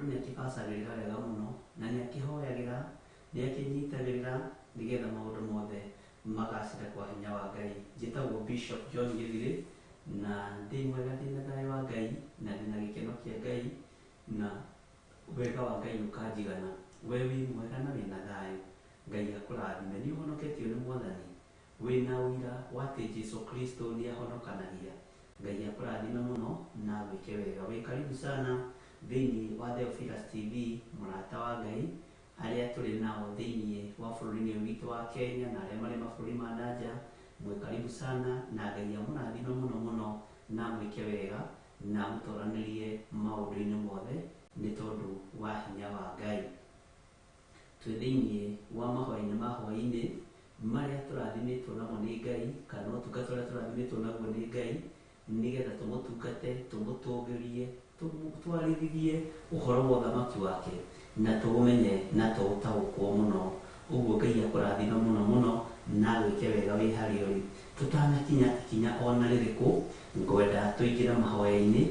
nĩ akĩbacagĩrĩra wega mũno na nĩ akĩhoyagĩra, nĩ akĩnyitagĩrĩra nĩgetha maũndũ mothe magacĩre kwa hinya wa Ngai. Njĩtagwo Bishop John Gĩthirĩ na ndĩ mwega ndĩna thayũ wa Ngai na ndĩna gĩkeno kĩa Ngai na wega wa Ngai ũkanjigana. We wĩ mwega na wĩna thayũ, Ngai akũrathime. Nĩ ũhonoketio nĩ Mwathani, wĩna ũira wa atĩ Jesũ Kristo nĩ ahonokanagia. Ngai akũrathime mũno na gwĩke wega. Wĩ karibu sana thĩinĩ wa Theophilus TV, mũrata wa Ngai, arĩa tũrĩ nao thĩinĩ wa bũrũri-inĩ witũ wa Kenya na arĩa marĩ mabũrũri ma nanja. Mwĩ karibu sana na Ngai amũrathime mũno mũno na mwĩke wega na mũtoranĩrie maũndũ-inĩ mothe nĩ tondũ wa hinya wa Ngai. Twĩ thĩinĩ wa mahoya-inĩ ma hwaĩ-inĩ marĩa tũrathimĩtwo namo nĩ Ngai, kana ũtungata ũrĩa tũrathimĩtwo naguo nĩ Ngai, nĩgetha tũmũtungate, tũmũtũgĩrie, twarĩrĩrie ũhoro wa ũthamaki wake na tũũmenye na tũũtaũkwo mũno. Ũguo Ngai akũrathime mũno mũno na gwĩke wega wĩ harĩa ũrĩ. Tũtanakinya ikinya ona rĩrĩkũ, ngwenda tũingĩre mahoya-inĩ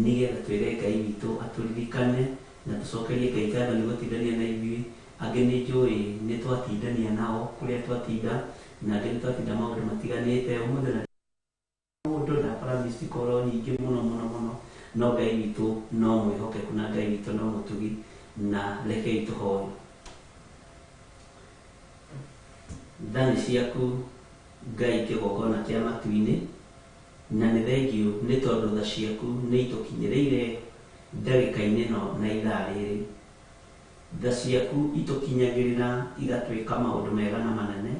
nĩgetha twĩre Ngai witũ atũririkane na tũcokerie Ngai ngatho nĩ gũtindania na ithuĩ. Angĩ nĩ njũĩ nĩ twatindania nao kũrĩa twatinda, na angĩ nĩ twatinda maũndũ matiganĩte. Ũmũthĩ na mũndũ ndakora missed call nyingĩ mũno mũno mũno, no Ngai witũ no mwĩhokeku na Ngai witũ no mũtugi, na rekei tũhoe. Tha nĩ ciaku Ngai kĩgongona kĩa matu-inĩ, na nĩ thengiũ nĩ tondũ tha ciaku nĩ itũkinyĩrĩire ndagĩka-inĩ ĩno na ithaa rĩrĩ. Tha ciaku itũkinyagĩrĩra igatwĩka maũndũ mega na manene.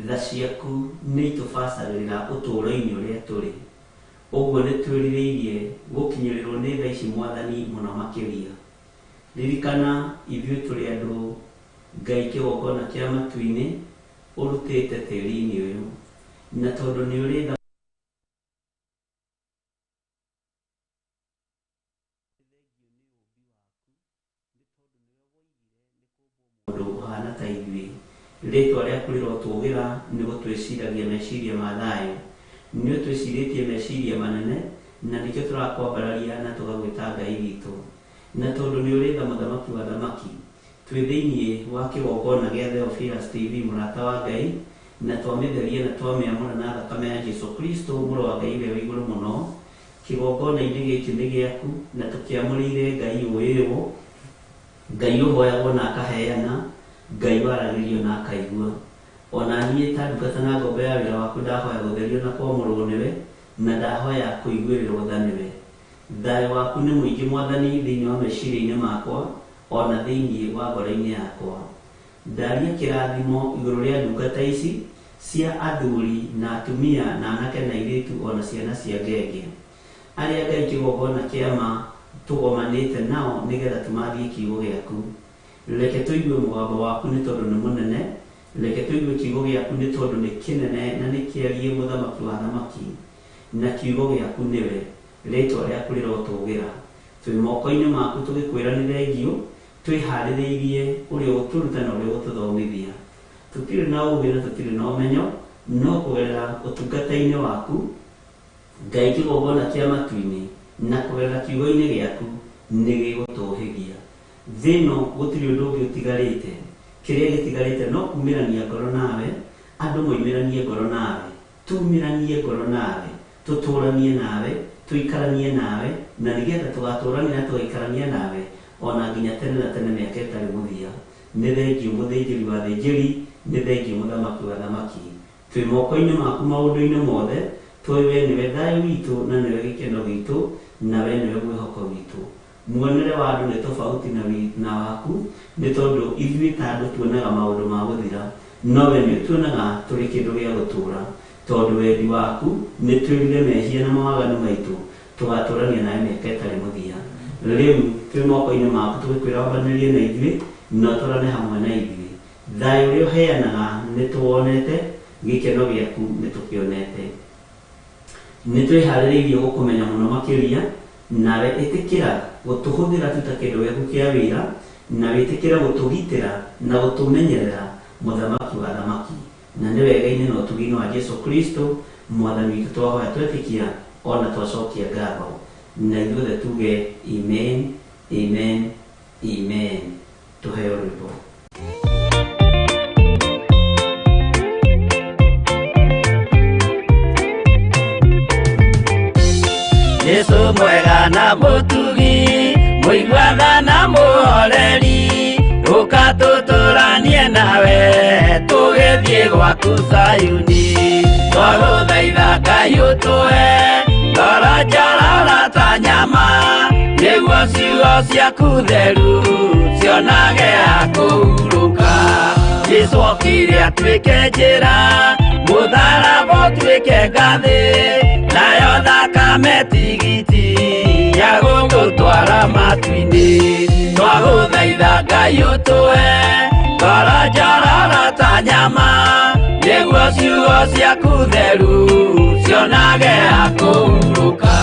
Tha ciaku nĩ itũbacagĩrĩra ũtũũro-inĩ ũrĩa tũrĩ. Ũguo nĩ twĩrirĩirie gũkinyĩrĩrwo nĩ tha ici Mwathani mũno makĩria. Ririkana ithuĩ tũrĩ andũ Ngai kĩgongona kĩa matu-inĩ ũrutĩte tĩĩri-inĩ ũyũ, na tondũ nĩ ũrĩ tha mũndũ ũhana ta ithuĩ. Rĩtwa rĩaku rĩrotũgĩra nĩ gũtwĩciragia meciria ma thayũ, nĩ ũtwĩcirĩtie meciria manene, na nĩkĩo tũrakwambararia na tũgagwĩta Ngai witũ. Na tondũ nĩ ũrĩ tha mũthamaki wa thamaki, twĩ thĩinĩ wa kĩgongona gĩa Theophilus TV, mũrata wa Ngai, na twamĩtheria na twamĩamũra na thakame ya Jesũ Kristo mũrũ wa Ngai ũrĩa wĩ igũrũ mũno. Kĩgongona-inĩ gĩkĩ nĩ gĩaku na tũkĩamũrĩire Ngai ũyũ, Ngai ũhoyagwo na akaheana, Ngai waragĩrio na akaigua. Ona niĩ ta ndungata na ngombo ya wĩra waku ndahoya gũtherio na kwamũrwo nĩwe, na ndahoya kũiguĩrĩrwo tha nĩwe. Thayũ waku nĩ mũingĩ Mwathani thĩinĩ wa meciria-inĩ makwa, ona thĩinĩ wa ngoro-inĩ yakwa. Ndaria kĩrathimo igũrũ rĩa ndungata ici cia athuri na atumia na anake na airĩtu ona ciana cia ngenge, arĩa Ngai kĩgongona kĩama tũgomanĩte nao nĩgetha tũmathie kiugo gĩaku. Reke tũigue mũgambo waku nĩ tondũ nĩ mũnene, reke tũigue kiugo gĩaku nĩ tondũ nĩ kĩnene na nĩ kĩarie mũthamaki wa thamaki, na kiugo gĩaku nĩwe, rĩtwa rĩaku rĩrotũgĩra. Twĩ moko-inĩ maku tũgĩkwĩra nĩ thengiũ, twĩharĩrĩirie ũrĩa ũtũruta na ũrĩa ũtũthomithia. Tũtirĩ na ũũgĩ na tũtirĩ na ũmenyo, no kũgerera ũtungata-inĩ waku Ngai kĩgongona kĩa matu-inĩ na kũgerera kiugo-inĩ gĩaku nĩ gĩgũtũũhĩgia. Thĩ ĩno gũtirĩ ũndũ ũngĩ ũtigarĩte, kĩrĩa gĩtigarĩte no kumĩrania ngoro nawe, andũ moimĩranie ngoro nawe, tumĩranie ngoro nawe, tũtũũranie nawe, tũikaranie nawe, na nĩgetha tũgatũũrania na tũgaikarania nawe ona nginya tene na tene mĩaka ĩtarĩ mũthia. Nĩ thengiũ mũthĩnjĩri wa thĩnjĩri, nĩ thengiũ mũthamaki wa thamaki. Twĩ moko-inĩ maku maũndũ-inĩ mothe, tũĩ we nĩwe thayũ witũ na nĩwe gĩkeno gitũ, na we nĩwe mwĩhoko witũ. Muonere wa andũ nĩ tofauti na waku, nĩ tondũ ithuĩ ta andũ tuonaga maũndũ ma gũthira, no we nĩ tuonaga tũrĩ kĩndũ gĩa gũtũũra. Tondũ wendi waku nĩ twĩrire mehia na mawaganu maitũ, tũgatũũrania nawe mĩaka ĩtarĩ mũthia. Rĩu twĩ moko-inĩ maku tũgĩkwĩra wambanĩrie na ithuĩ na ũtũũrane hamwe na ithuĩ. Thayũ ũrĩa ũheanaga nĩ tũwonete, gĩkeno gĩaku nĩ tũkĩonete. Nĩ twĩharĩrĩirie gũkũmenya mũno makĩria, nawe ĩtĩkĩra gũtũhũthĩra tuta kĩndũ gĩaku kĩa wĩra, na wĩtĩkĩra gũtũgitĩra na gũtũmenyerera mũthamaki wa thamaki. Na nĩ wega-inĩ na ũtugi-inĩ wa Jesũ Kristo Mwathani witũ twahoya twetĩkia ona twacokia ngatho. Na ithuothe tuge amen, amen. muigwatha na muhoreri ukatutũranie nawe tũgĩthiĩ gwaku Zayuni twagũthaitha Ngai ũtũhe ngoro njororo ta nyama nĩguo ciugo ciaku theru cionage ha kũhurũka Jesũ okire atuĩke njĩra mũtharaba ũtuĩke ngathĩ nayo thakame tigiti ya gũgũtwara matu-inĩ twagũthaitha Ngai ũtũhe ngoro njororo ta nyama nĩguo ciugo ciaku theru cionage ha kũhurũka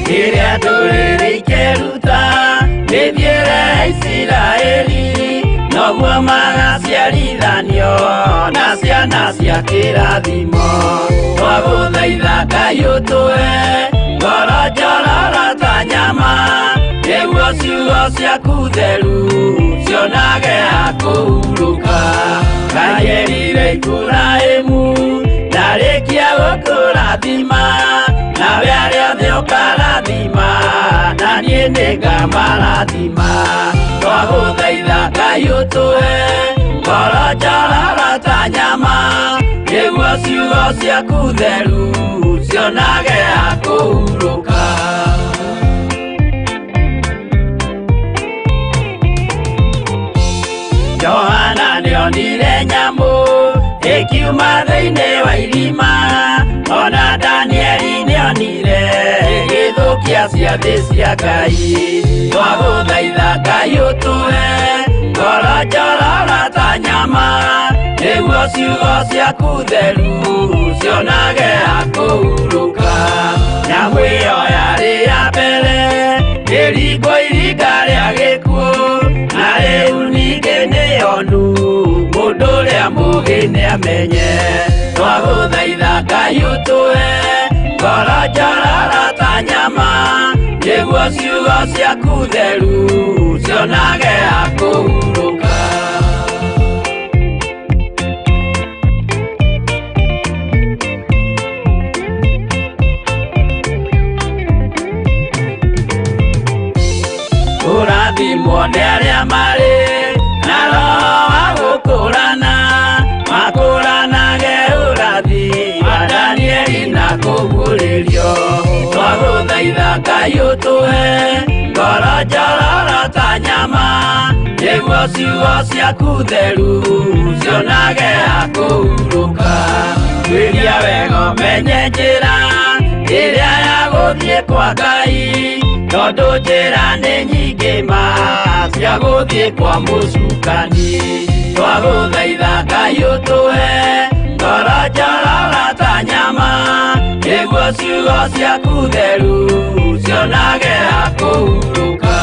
Rĩrĩa ndũrĩrĩ ikeruta mĩthiĩre ya Isiraeli noguo magaciarithanio na ciana cia kĩrathimo twagũthaitha Ngai ũtũhe ngoro njororo ta nyama nĩguo ciugo ciaku theru cionage ha kũhurũka Ngai erire Iburahĩmu ndarĩkia gũkũrathima nawe arĩa othe ũkarathima na niĩ nĩngamarathima twagũthaitha Ngai ũtũhe ngoro njororo ta nyama nĩguo ciugo ciaku theru cionage ha kũhurũka Johana nĩonire nyamũ ĩkiuma thĩinĩ wa irima ona Danieli nĩonire gĩthũkia ciathĩ cia Ngai twagũthaitha Ngai ũtũhe ngoro njororo ta nyama nĩguo ciugo ciaku theru cionage ha kũhurũka nyamũ ĩyo yarĩ ya mbere ĩringwo iringa rĩa gĩkuũ na rĩu ningĩ nĩyonu mũndũ ũrĩa mũũgĩ nĩamenye twagũthaitha Ngai ũtũhe ngoro njororo ta nyama nĩguo ciugo ciaku theru cionage ha kũhurũka Ũrathimwo nĩ arĩa marĩ na roho wa gũkũrana makũranage ũrathi wa Danieli na kũguũrĩrio twagũthaitha Ngai ũtũhe ngoro njororo ta nyama nĩguo ciugo ciaku theru cionage ha kũhurũka twĩria wega ũmenye njĩra ĩrĩa ya gũthiĩ kwa Ngai tondũ njĩra nĩ nyingĩ ma cia gũthiĩ kwa mũcukani twagũthaitha Ngai ũtũhe ngoro njororo ta nyama nĩguo ciugo ciaku theru cionage ha kũhurũka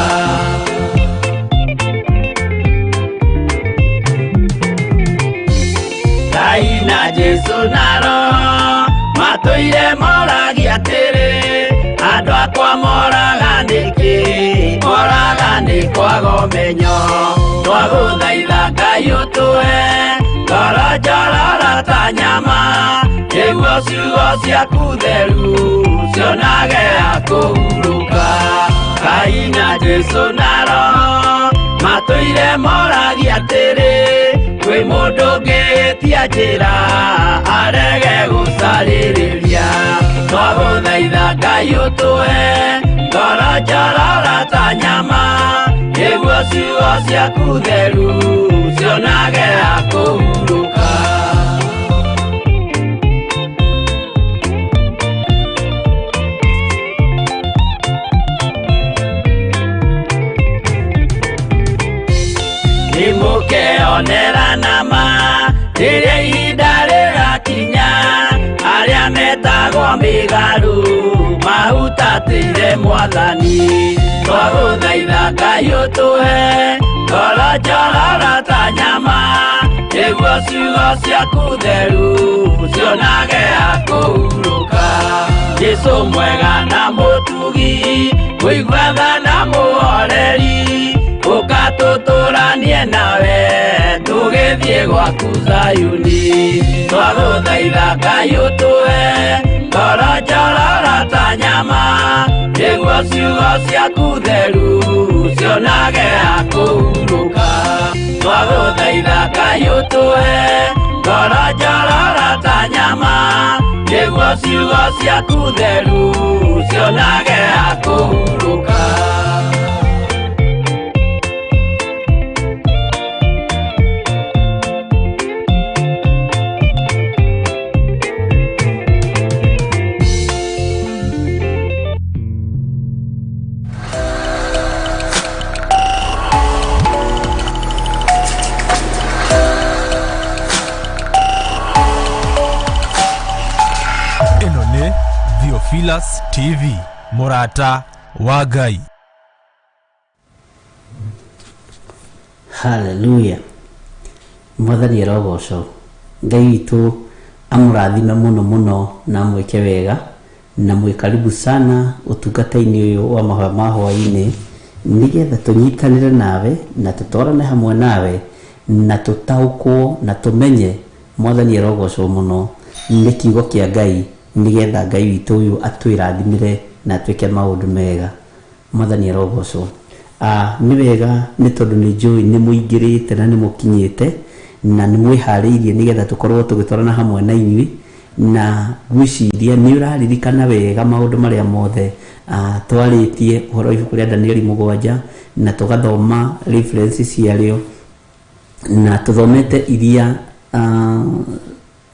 Ngai na Jesũ na Roho matũire moragia atĩrĩ andũ akwa moraga nĩkĩ moraga nĩ kwaga ũmenyo twagũthaitha Ngai ũtũhe ngoro njororo ta nyama nĩguo ciugo ciaku theru cionage ha kũhurũka Ngai na Jesũ na Roho matũire moragia atĩrĩ kwĩ mũndũ ũngĩtia njĩra arege gũcarĩrĩria twagũthaitha Ngai ũtũhe ngoro njororo ta nyama nĩguo ciugo ciaku theru cionage ha kũhurũka nĩmũkeonera nama rĩrĩa ihinda rĩgakinya arĩa metagwo mĩgarũ mahutatĩire Mwathani twagũthaitha Ngai ũtũhe ngoro njororo ta nyama nĩguo ciugo ciaku theru cionage ha kũhurũka Jesũ mwega na mũtugi mũigwetha na mũhoreri ũkatũtũranie nawe tugethiĩ gwaku Zayuni. Twagũthaitha Ngai ũtũhe ngoro njororo ta nyama, nĩguo ciugo ciaku theru cionage ha kũhurũka. Twagũthaitha Ngai ũtũhe ngoro njororo ta nyama, nĩguo ciugo ciaku theru cionage ha kũhurũka. Theophilus TV, Murata wa Ngai. Hallelujah. Mwathani arogocwo. Ngai witũ amũrathime mũno mũno na mwĩke wega na mwĩkaribu sana ũtungata-inĩ ũyũ wa mahũa ma hwaĩ-inĩ, nĩgetha tũnyitanĩre nawe na tũtwarane hamwe nawe na tũtaũkwo na tũmenye Mwathani arogocwo mũno nĩ kiugo kĩa Ngai, nĩgetha Ngai witũ ũyũ atwĩrathimĩre na atwĩke maũndũ mega. Mwathani arogocwo. Nĩ wega nĩ tondũ nĩ njũĩ nĩ mũingĩrĩte na nĩ mũkinyĩte na nĩ mwĩharĩirie nĩgetha tũkorwo tũgĩtwarana hamwe na inyuĩ, na gwĩciria nĩ ũraririkana wega maũndũ marĩa mothe twarĩtie ũhoro ibuku rĩa Danieli 7 na tũgathoma references ciarĩo na tũthomete iria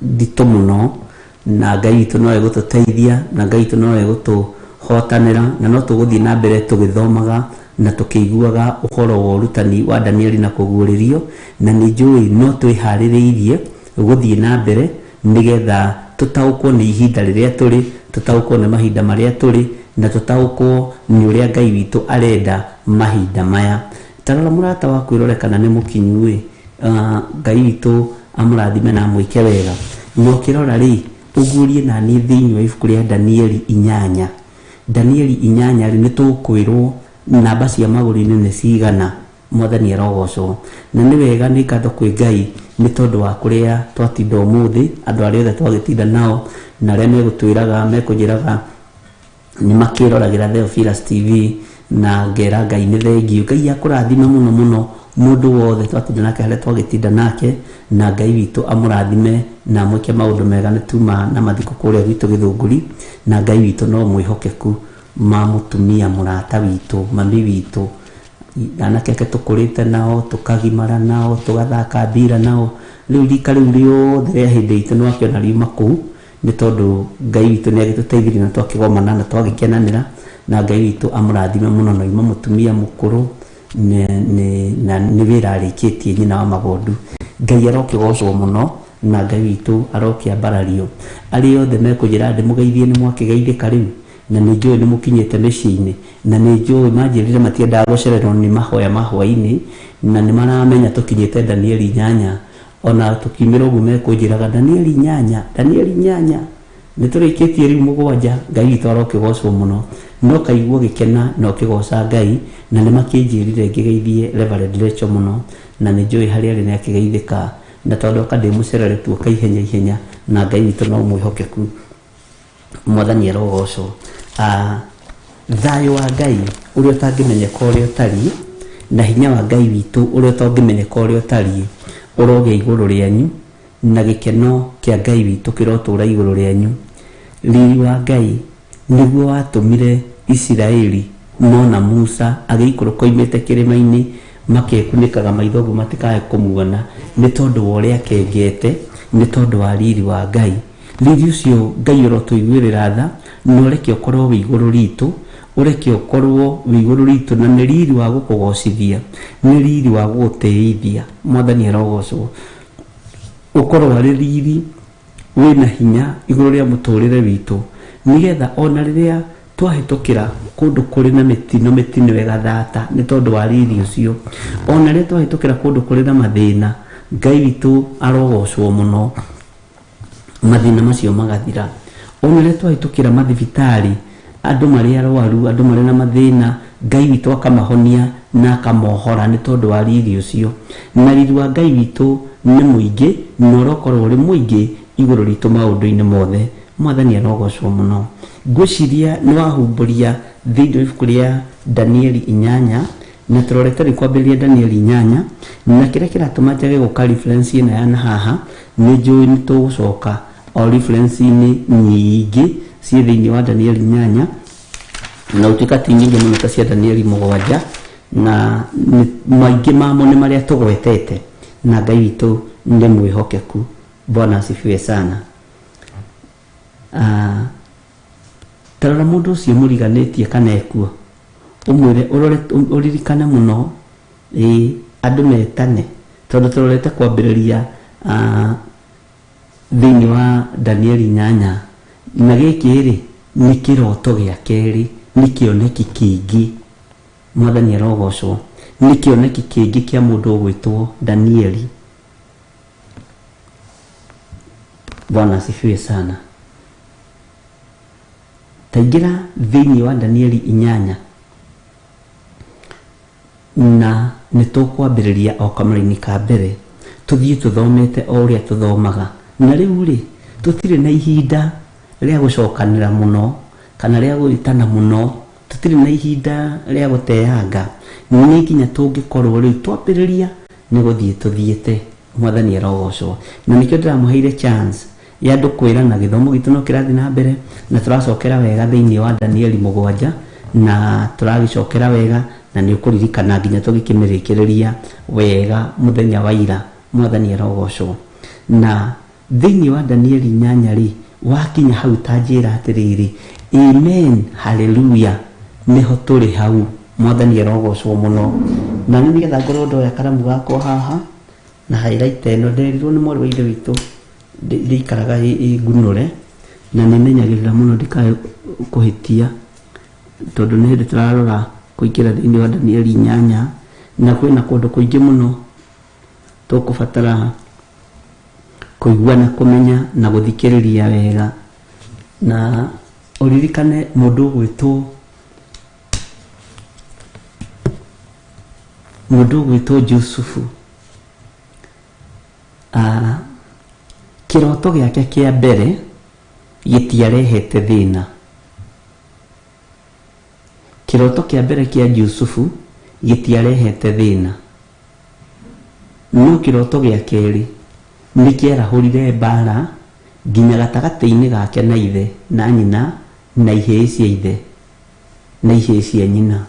nditũ mũno, na Ngai witũ no egũtũteithia na Ngai witũ no egũtũhotanĩra na no tũgũthiĩ na mbere tũgĩthomaga na tũkĩiguaga ũhoro wa ũrutani wa Danieli na kũguũrĩrio, na nĩ njũĩ no twĩharĩrĩirie gũthiĩ na mbere nĩgetha tũtaũkwo nĩ ihinda rĩrĩa tũrĩ, tũtaũkwo nĩ mahinda marĩa tũrĩ, na tũtaũkwo nĩ ũrĩa Ngai witũ arenda mahinda maya. Tarora mũrata wa kwĩrorekana nĩ mũkinyu Ngai witũ amũrathime na mwĩke wega. No kĩrora rĩ ugurie na ni thĩinĩ wa ibuku rĩa Danieli 8. Danieli 8 nĩ tũkwĩrwo namba cia magũrũ-inĩ nĩ cigana. Mwathani arogocwo. Na nĩ wega nĩ ngatho kwĩ Ngai nĩ tondũ wa kũrĩa twatinda ũmũthĩ, andũ arĩa othe twagĩtinda nao na arĩa megũtwĩraga mekũnjĩraga nĩ makĩroragĩra Theophilus TV na ngera Ngai nĩ thengiũ. Ngai akũrathime mũno mũno mũndũ wothe twatinda nake harĩa twagĩtinda nake, na Ngai witũ amũrathime na mwĩke maũndũ mega. Nĩ tuma na mathiko kũrĩa gwitũ Gĩthũngũri, na Ngai witũ no mwĩhokeku ma mũtumia mũrata witũ, mami witũ, anake ake tũkũrĩte nao, tũkagimara nao, tũgathaka mbira nao. Rĩu rika rĩu rĩothe rĩa hĩndĩ itũ nĩ wakĩona riuma kũu, nĩ tondũ Ngai witũ nĩ agĩtũteithirie na twakĩgomana na twagĩkenanĩra, na Ngai witũ amũrathime mũno na ima mũtumia mũkũrũ na nĩ wĩra arĩkĩtie nyina wa magondu. Ngai arokĩgocwo mũno na Ngai witũ arokĩambarario. Arĩa othe mekũnjĩra ndĩ mũgeithie nĩ mwakĩgeithĩka rĩu, na nĩ njũĩ nĩ mũkinyĩte mĩciĩ-inĩ, na nĩ njũĩ manjĩrĩre matiendaga gũcererwo nĩ mahoya ma hwaĩ-inĩ, na nĩ maramenya tũkinyĩte Danieli 8. Ona tũkiumĩra ũguo mekũnjĩraga Danieli 8 nĩ tũrĩkĩtie rĩu 7. Ngai witũ arokĩgocwo mũno. No kaigua gĩkena no kĩgoca Ngai, na nĩ makĩnjĩrire ngĩgeithie Reverend Rachel mũno, na nĩ njũĩ harĩa arĩ nĩ akĩgeithĩka, na tondũ akandĩ mũcerere tu akaihenya ihenya, na Ngai witũ no mwĩhokeku. Mwathani arogocwo. Thayũ wa Ngai ũrĩa ũtangĩmenyeka ũrĩa ũtariĩ, na hinya wa Ngai witũ ũrĩa ũtangĩmenyeka ũrĩa ũtariĩ ũrogĩa igũrũ rĩanyu, na gĩkeno kĩa Ngai witũ kĩrotũũra igũrũ rĩanyu. Riri wa Ngai nĩguo watũmire Isiraeli mona Musa agĩikũrũka oimĩte kĩrĩma-inĩ makekunĩkaga maitho ũguo matikae kũmuona, nĩ tondũ wa ũrĩa akengete, nĩ tondũ wa riri wa Ngai. Riri ũcio Ngai ũrotũiguĩrĩra tha, na ũreke ũkorwo wĩ igũrũ ritũ, ũreke ũkorwo wĩ igũrũ ritũ, na nĩ riri wa gũkũgocithia, nĩ riri wa gũgũtĩithia. Mwathani arogocwo. Ũkorwo arĩ riri wĩna hinya igũrũ rĩa mũtũrĩre witũ, nĩgetha ona rĩrĩa twahĩtũkĩra kũndũ kũrĩ na mĩtino ĩgathata nĩ tondũ wa riri ũcio, ona rĩrĩa twahĩtũkĩra kũndũ kũrĩ na mathĩna, Ngai witũ arogocwo mũno, mathĩna macio magathira. Ona rĩrĩa twahĩtũkĩra mathibitarĩ, andũ marĩ arwaru, andũ marĩ na mathĩna, Ngai witũ akamahonia na akamohora nĩ tondũ wa riri ũcio. Na riri wa Ngai witũ nĩ mũingĩ na ũrokorwo ũrĩ mũingĩ igũrũ ritũ maũndũ-inĩ mothe. Mwathani arogocwo mũno. Ngwĩciria nĩ wahumbũria thĩinĩ wa ibuku rĩa Danieli 8 na tũrorete rĩ kwambĩrĩria Danieli 8 na kĩrĩa kĩratũma njage gũka reference ĩno ya haha nĩ njũĩ nĩ tũgũcoka o reference-inĩ nyingĩ ciĩ thĩinĩ wa Danieli 8 na ũtuĩka ti nyingĩ mũno ta cia Danieli 7 na maingĩ mamo nĩ marĩa tũgwetete na Ngai witũ nĩ mwĩhokeku. Bwana asifiwe sana. Tarora mũndũ ũcio mũriganĩtie kana ekuo ũmwĩre ũririkane mũno andũ metane tondũ tũrorete kwambĩrĩria thĩinĩ wa Danieli 8 na gĩkĩ rĩ nĩ kĩroto gĩa kerĩ, nĩ kĩoneki kĩngĩ. Mwathani arogocwo. Nĩ kĩoneki kĩngĩ kĩa mũndũ ũgwĩtwo Danieli. Bwana asifiwe sana. Taingira thĩinĩ wa Danieli 8 na nĩtũkwambĩrĩria o kamũra-inĩ ka mbere tũthiĩ tũthomete o ũrĩa tũthomaga na rĩu rĩ tũtirĩ na ihinda rĩa gũcokanĩra mũno kana rĩa gũitana mũno, tũtirĩ na ihinda rĩa gũteanga. Nĩ nginya tũngĩkorwo rĩu twambĩrĩria nĩ gũthiĩ tũthiĩte. Mwathani arogocwo. Na nĩkĩo ndĩramũheire chance ya andũ kwĩrana gĩthomo gitũ no kĩrathiĩ na mbere na tũracokera wega thĩinĩ wa Danieli 7 na tũragĩcokera wega na nĩ ũkũririkana nginya tũgĩkĩmĩrĩkĩrĩria wega mũthenya wa ira. Mwathani arogocwo. Na thĩinĩ wa Danieli 8 rĩ wakinya hau tanjĩra atĩrĩrĩ amen haleluya nĩho tũrĩ hau. Mwathani arogocwo mũno. Na nĩgetha ngorwo ndoya karamu gakwa haha na highlight ĩno nderirwo nĩ mwarĩ wa ithe witũ ndĩikaraga ngunũre na nĩmenyagĩrĩra mũno ndikae kũhĩtia tondũ nĩ hĩndĩ tũrarora kũingĩra thĩinĩ wa Danieli 8 na kwĩna kũndũ kũingĩ mũno tũkũbatara kũigua na kũmenya na gũthikĩrĩria wega. Na ũririkane mũndũ ũgwĩtwo Jusufu. Kĩroto gĩake kĩa mbere gĩtiarehete thĩna. Kĩroto kĩa mbere kĩa Jusufu gĩtiarehete thĩna. No kĩroto gĩa kerĩ nĩ kĩarahũrire mbara nginya gatagatĩ-inĩ gake na ithe na nyina na ihĩĩ cia ithe na ihĩĩ cia nyina.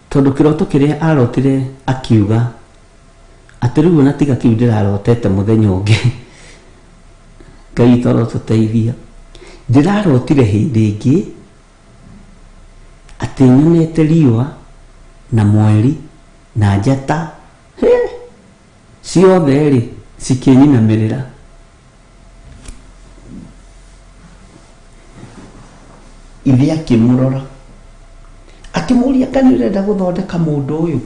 Tondũ kĩroto kĩrĩa arotire akiuga atĩ rĩu ona tiga kĩu ndĩrarotete mũthenya ũngĩ. Ngai toro tũteithia. Ndĩrarotire hĩndĩ ĩngĩ atĩ nyonete riũa na mweri na njata ciothe rĩ cikĩnyinamĩrĩra. Ithe akĩmũrora akĩmũria kana ũrenda gũthondeka mũndũ ũyũ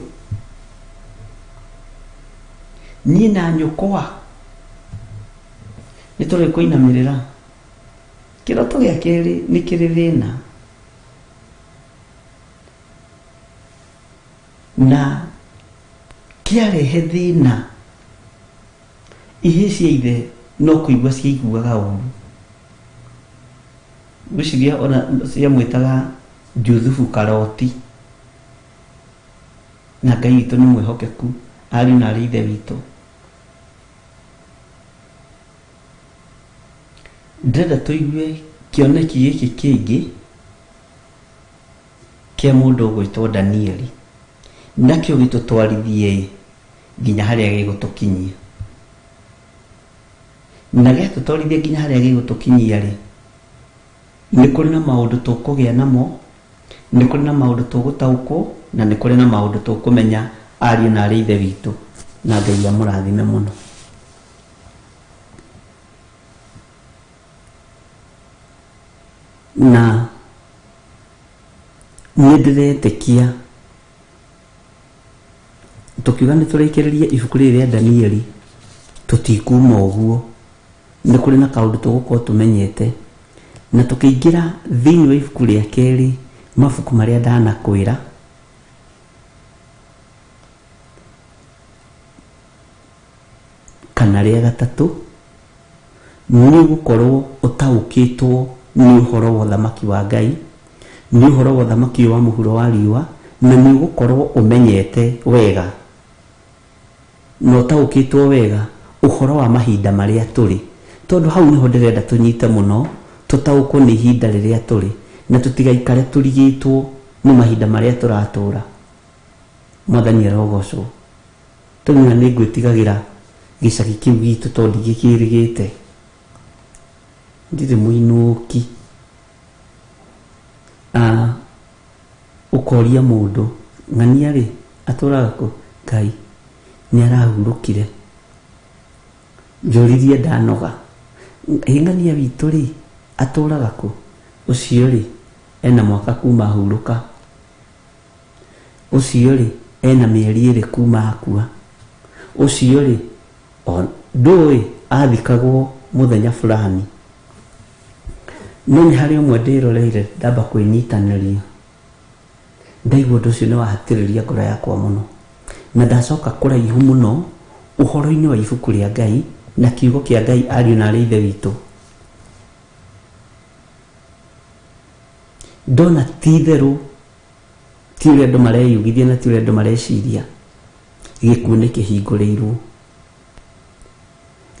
niĩ na nyũkwa nĩ tũrĩ kũinamĩrĩra. Kĩroto gĩa kerĩ nĩ kĩrĩ thĩna na kĩarehe thĩna. Ihĩĩ cia ithe no kũigua ciaiguaga ũru. Gwĩciria ona ciamwĩtaga Jusufu Karoti. Na Ngai witũ nĩ mwĩhokeku ariũ na ithe witũ. Ndĩrenda tũigue kĩoneki gĩkĩ kĩngĩ kĩa mũndũ ũgwĩtwo Danieli nakĩo gĩtũtwarithie nginya harĩa gĩgũtũkinyia. Na gĩatũtwarithia nginya harĩa gĩgũtũkinyia rĩ nĩ kũrĩ na maũndũ tũkũgĩa namo, nĩ kũrĩ na maũndũ tũgũtaũkwo na nĩ kũrĩ na maũndũ tũkũmenya ariũ na ithe witũ. Na Ngai amũrathime mũno. Na nĩ ndĩretĩkia tũkiuga nĩ tũrĩkĩrĩria ibuku rĩrĩ rĩa Danieli tũtikuma ũguo. Nĩ kũrĩ na kaũndũ tũgũkorwo tũmenyete na tũkĩingĩra thĩinĩ wa ibuku rĩa kerĩ mabuku marĩa ndanakwĩra kana rĩa gatatũ nĩ gũkorwo ũtaũkĩtwo nĩ ũhoro wa ũthamaki wa Ngai, nĩ ũhoro wa ũthamaki wa mũhuro wa riũa, na nĩ gũkorwo ũmenyete wega na ũtaũkĩtwo wega ũhoro wa mahinda marĩa tũrĩ, tondũ hau nĩho ndĩrenda tũnyite mũno, tũtaũkwo nĩ ihinda rĩrĩa tũrĩ na tũtigaikare tũrigĩtwo nĩ mahinda marĩa tũratũra. Mwathani arogocwo. Tũmenya nĩ ngwĩtigagĩra gĩcagi kĩu gitũ tondũ gĩkĩrĩgĩte, ndirĩ mũinũki. Ũkoria mũndũ ng'ania rĩ atũraga kũ? Ngai nĩ arahurũkire. Njũririe ndanoga, ng'ania witũ rĩ atũraga kũ? Ũcio rĩ ena mwaka kuma ahurũka, ũcio rĩ ena mĩeri 2 kuma akua, ũcio rĩ ndũĩ athikagwo mũthenya fulani. No nĩ harĩ ũmwe ndĩroreire ndamba kwĩnyitanĩria, ndaigua ũndũ ũcio nĩ wahatĩrĩria ngoro yakwa mũno, na ndacoka kũraihu mũno ũhoro-inĩ wa ibuku rĩa Ngai na kiugo kĩa Ngai ariũ na arĩ ithe witũ. Ndona ti therũ, ti ũrĩa andũ mareyugithia na ti ũrĩa andũ mareciria, gĩkuũ nĩ kĩhingũrĩirwo.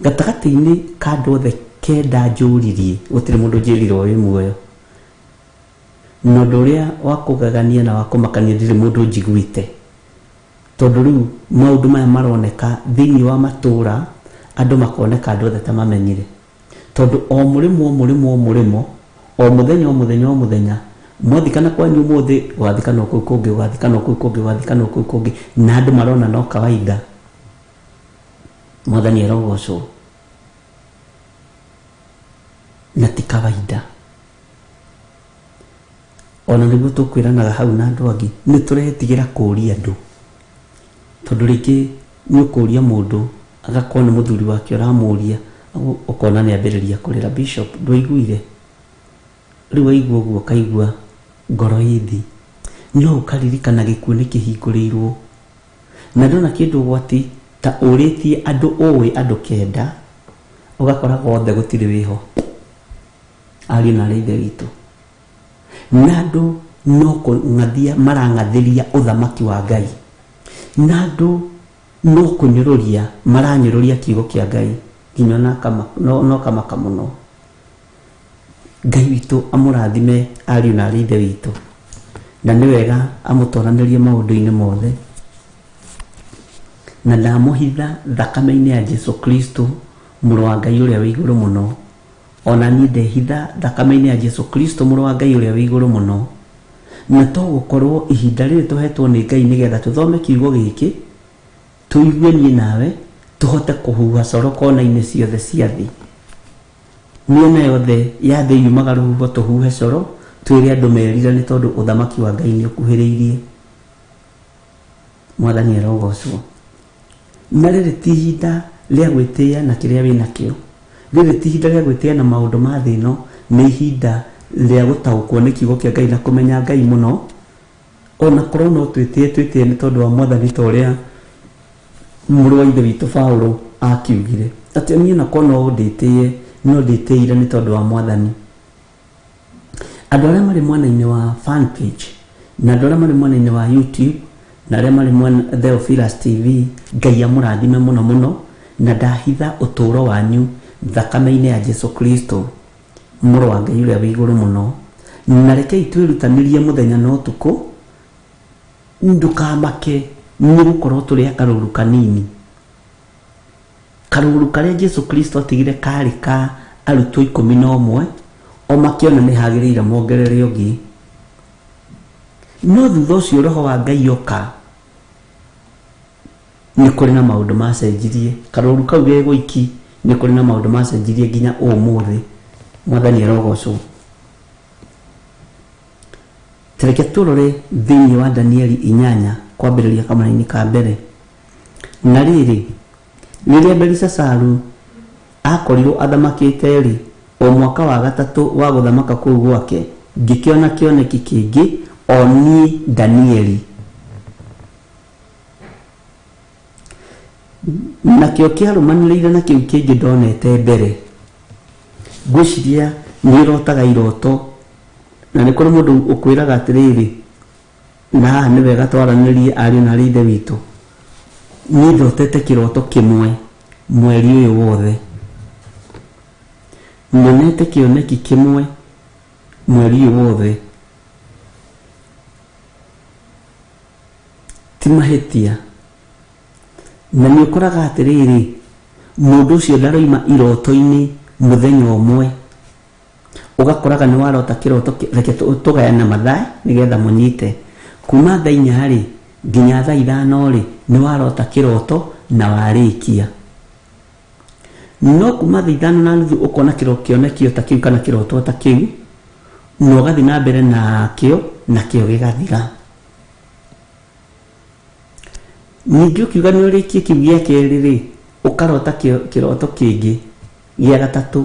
Gatagatĩ-inĩ ka andũ othe kenda njũririe gũtirĩ mũndũ njĩrirwo wĩ muoyo, na ũndũ ũrĩa wa kũgagania na wa kũmakania ndirĩ mũndũ njiguĩte, tondũ rĩu maũndũ maya maroneka thĩinĩ wa matũra, andũ makoneka andũ othe ta mamenyire, tondũ o mũrĩmo o mũthenya mwathikana kwanyu ũmũthĩ gwathikana kũu kũngĩ, gwathikana kũu kũngĩ, gwathikana kũu kũngĩ, na andũ marona no kawaida. Mwathani arogocwo. Na ti kawaida. Ona nĩguo tũkwĩranaga hau na andũ angĩ nĩ tũretigĩra kũũria andũ, tondũ rĩngĩ nĩ ũkũũria mũndũ agakorwo nĩ mũthuri wake ũramũũria, ũkona nĩ ambĩrĩria kũrĩra. Bishop ndwaiguire? Rĩu waigua ũguo kaigua ngoro ĩthĩ, no ũkaririkana gĩkuũ nĩ kĩhingũrĩirwo. Na ndona kĩndũ ũgwati ta ũrĩtie andũ ũĩ andũ kenda, ũgakora othe gũtirĩ wĩho, ariũ na arĩ ithe witũ, na andũ no kũng'athia marang'athĩria ũthamaki wa Ngai, na andũ no kũnyũrũria maranyũrũria kiugo kĩa Ngai, nginya no kamaka mũno. Ngai witũ amũrathime ariũ na arĩ ithe witũ, na nĩ wega amũtwaranĩrie maũndũ-inĩ mothe, na ndamũhitha thakame-inĩ ya Jesu Kristo mũrũ wa Ngai ũrĩa wĩ igũrũ mũno. Ona niĩ ndehitha thakame-inĩ ya Jesu Kristo mũrũ wa Ngai ũrĩa wĩ igũrũ mũno, na to gũkorwo ihinda rĩrĩ tũhetwo nĩ Ngai nĩgetha tũthome kiugo gĩkĩ, tũigue niĩ nawe tũhote kũhuha coro kona-inĩ ciothe cia thĩ, mĩena yothe ya thĩ yumaga rũhuho tũhuhe coro, twĩre andũ merire nĩ tondũ ũthamaki wa Ngai nĩ ũkuhĩrĩirie. Mwathani arogocwo. Na rĩrĩ ti ihinda rĩa gwĩtĩĩa na kĩrĩa wĩnakĩo, rĩrĩ ti ihinda rĩa gwĩtĩĩa na maũndũ ma thĩ ĩno, nĩ ihinda rĩa gũtaũkwo nĩ kiugo kĩa Ngai na kũmenya Ngai mũno. Ona korwo no twĩtĩe nĩ tondũ wa Mwathani ta ũrĩa mũrũ wa ithe witũ Paũlũ akiugire, atĩ niĩ nakorwo no ndĩtĩe, no ndĩtĩire nĩ tondũ wa Mwathani. Andũ arĩa marĩ mwena-inĩ wa fan page na andũ arĩa marĩ mwena-inĩ wa YouTube na arĩa marĩ mwena Theophilus TV, Ngai amũrathime mũno mũno, na ndahitha ũtũũro wanyu thakame-inĩ ya Jesu Kristo mũrũ wa Ngai ũrĩa wĩ igũrũ mũno. Na rekei twĩrutanĩrie mũthenya na ũtukũ, ndũkamake nĩ gũkorwo tũrĩ karũru kanini, karũru karĩa Jesu Kristo atigire karĩ ka arutwo 11, o makĩona nĩ hagĩrĩire mongerere ũngĩ. No thutha ũcio roho wa Ngai oka, nĩ kũrĩ na maũndũ macenjirie. Karũru kau gegũiki nĩ kũrĩ na maũndũ macenjirie nginya ũmũthĩ. Mwathani arogocwo. Tũreke tũrore thĩinĩ wa Danieli 8 kwambĩrĩria kamũra-inĩ ka mbere. Na rĩrĩ, rĩrĩa Belishazaru akorirwo athamakĩte rĩ, o mwaka wa gatatũ wa gũthamaka kũu gwake, ngĩkĩona kĩoneki kĩngĩ o niĩ Danieli. na kĩo kĩarũmanĩrĩire na kĩu kĩngĩ ndonete mbere. Ngwĩciria nĩ ũrotaga iroto, na nĩ kũrĩ mũndũ ũkwĩraga atĩrĩrĩ, na haha nĩ wega twaranĩrie ariũ na ithe witũ. Niĩ ndotete kĩroto kĩmwe mweri ũyũ wothe, nyonete kĩoneki kĩmwe mweri ũyũ wothe. Ti mahĩtia. Na nĩ ũkoraga atĩrĩrĩ, mũndũ ũcio ndaroima iroto-inĩ mũthenya ũmwe. Ũgakoraga nĩ warota kĩroto, reke tũgayane mathaa nĩgetha mũnyite. Kuma thaa 4 rĩ nginya thaa 5 rĩ nĩ warota kĩroto na warĩkia. No kuma thaa 5:30 ũkona kĩonekio ta kĩu kana kĩroto ta kĩu, na ũgathiĩ na mbere nakĩo gĩgathira. Ningĩ ũkiuga nĩ ũrĩkie kĩu gĩa kerĩ rĩ, ũkarota kĩroto kĩngĩ gĩa gatatũ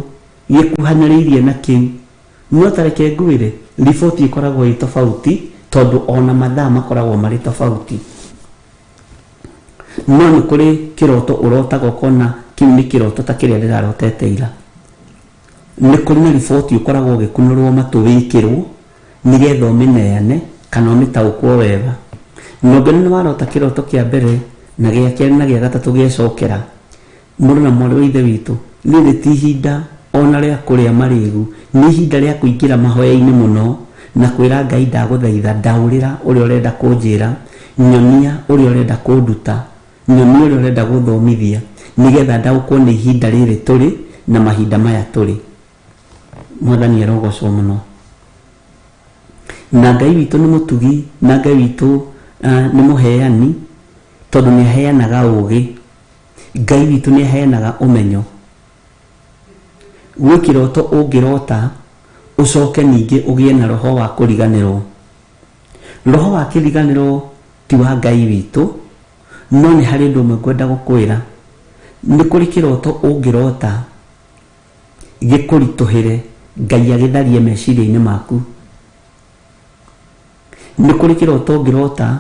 gĩkuhanĩrĩirie na kĩu. No tareke ngwĩre, riboti ĩkoragwo ĩ tofauti tondũ ona mathaa makoragwo marĩ tofauti. No nĩ kũrĩ kĩroto ũrotaga ũkona kĩu nĩ kĩroto ta kĩrĩa ndĩrarotete ira. Nĩ kũrĩ na riboti ũkoragwo ũgĩkunũrwo matũ wĩkĩrwo nĩgetha ũmĩneane kana ũmĩtaũkwo wega. Nongena nĩ warota kĩroto kĩa mbere na gĩa kerĩ na gĩa gatatũ gĩecokera. Mũndũ na mwarĩ wa ithe witũ, rĩrĩ ti ihinda ona rĩa kũrĩa marĩgu, nĩ ihinda rĩa kũingĩra mahoya-inĩ mũno na kwĩra Ngai ndagũthaitha, ndaũrĩra ũrĩa ũrenda kũnjĩra, nyonia ũrĩa ũrenda kũnduta, nyonia ũrĩa ũrenda gũthomithia, nĩgetha ndaũkwo nĩ ihinda rĩrĩ tũrĩ na mahinda maya tũrĩ. Mwathani arogocwo mũno. Na Ngai witũ nĩ mũtugi, na Ngai witũ nĩ mũheani, tondũ nĩ aheanaga ũũgĩ. Ngai witũ nĩ aheanaga ũmenyo. Gwĩ kĩroto ũngĩrota ũcoke ningĩ ũgĩe na roho wa kũriganĩrwo. Roho wa kĩriganĩrwo ti wa Ngai witũ, no nĩ harĩ ũndũ ũmwe ngwenda gũkwĩra. Nĩ kũrĩ kĩroto ũngĩrota gĩkũritũhĩre, Ngai agĩtharie meciria-inĩ maku. Nĩ kũrĩ kĩroto ũngĩrota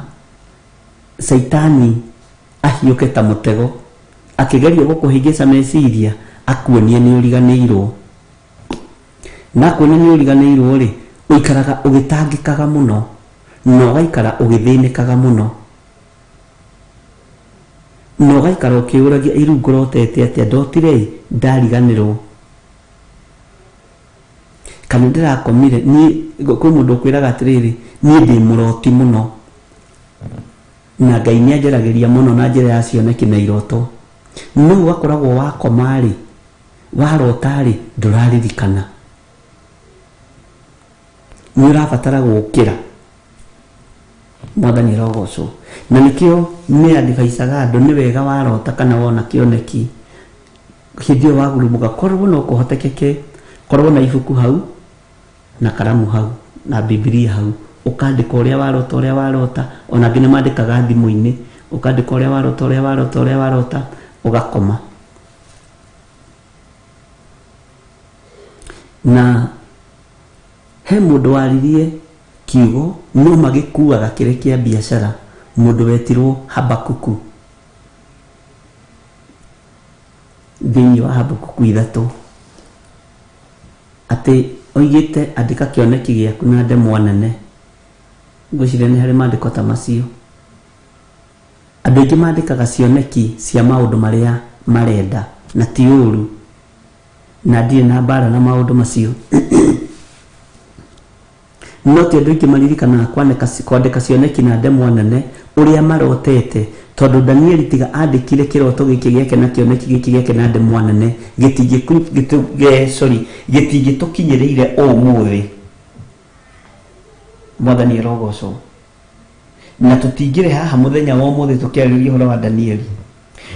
Saitani ahiũke ta mũtego, akĩgeria gũkũhĩngĩca meciria, akuonie nĩ ũriganĩirwo. Na kuonia nĩ ũriganĩirwo rĩ, ũikaraga ũgĩtangĩkaga mũno na ũgaikara ũgĩthĩnĩkaga mũno, na ũgaikara ũkĩũragia iru ngorotete atĩa, ndotire ndariganĩrwo kana ndĩrakomire. Kwĩ mũndũ ũkwĩraga atĩrĩrĩ, niĩ ndĩ mũroti mũno na Ngai nĩ anjaragĩria mũno na njĩra ya cioneki na iroto. No ũgakoragwo wakoma rĩ, warota rĩ, ndũraririkana. Nĩ ũrabatara gũkĩra. Mwathani arogocwo. Na nĩkĩo nĩ advaicaga andũ, nĩ wega warota kana wona kĩoneki, hĩndĩ ĩyo wagurumũka, korwo no kũhotekeke, korwo na ibuku hau na karamu hau na Biblia hau, ũkandĩka ũrĩa warota, ona nginya mandĩkaga thimũ-inĩ, ũkandĩka ũrĩa warota, ũgakoma. Na he mũndũ waririe kiugo no magĩkuaga kĩrĩ kĩa biacara, mũndũ wetirwo Habakuku. Thĩinĩ wa Habakuku 3 atĩ oigĩte andĩka kĩoneki gĩaku na ndemwa nene. Ngwĩciria nĩ harĩ mandĩko ta macio. Andũ aingĩ mandĩkaga cioneki cia maũndũ marĩa marenda, na ti ũru, na ndirĩ na mbara na maũndũ macio. No ti andũ aingĩ maririkanaga kwandĩka cioneki na ndemwa nene ũrĩa marotete, tondũ Danieli tiga andĩkire kĩroto gĩkĩ gĩake na kĩoneki gĩkĩ gĩake na ndemwa nene, gĩtingĩtũkinyĩrĩire ũmũthĩ. Mwathani arogocwo. Na tũtingĩrĩ haha mũthenya wa ũmũthĩ tũkĩarĩrĩria ũhoro wa Danieli.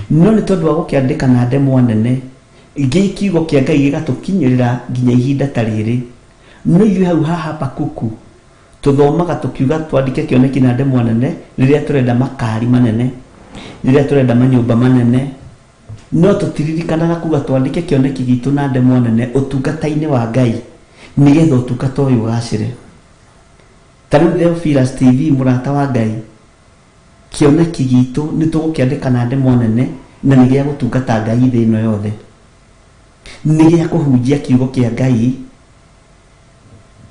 No nĩ tondũ wa gũkĩandĩka na ndemwa nene, kiugo kĩa Ngai gĩgatũkinyĩrĩra nginya ihinda ta rĩrĩ. No ithuĩ hau ha Habakuku tũthomaga tũkiuga twandĩke kĩoneki na ndemwa nene rĩrĩa tũrenda makari manene, rĩrĩa tũrenda manyũmba manene. No tũtiririkanaga kuga twandĩke kĩoneki gitũ na ndemwa nene ũtungata-inĩ wa Ngai, nĩgetha ũtungata ũyũ ũgacĩre. Tarĩu Theophilus TV mũrata wa Ngai, kĩoneki gitũ nĩ tũgũkĩandĩka na ndemwa nene na nĩ gĩa gũtungata Ngai thĩ ĩno yothe, nĩ gĩa kũhunjia kiugo kĩa Ngai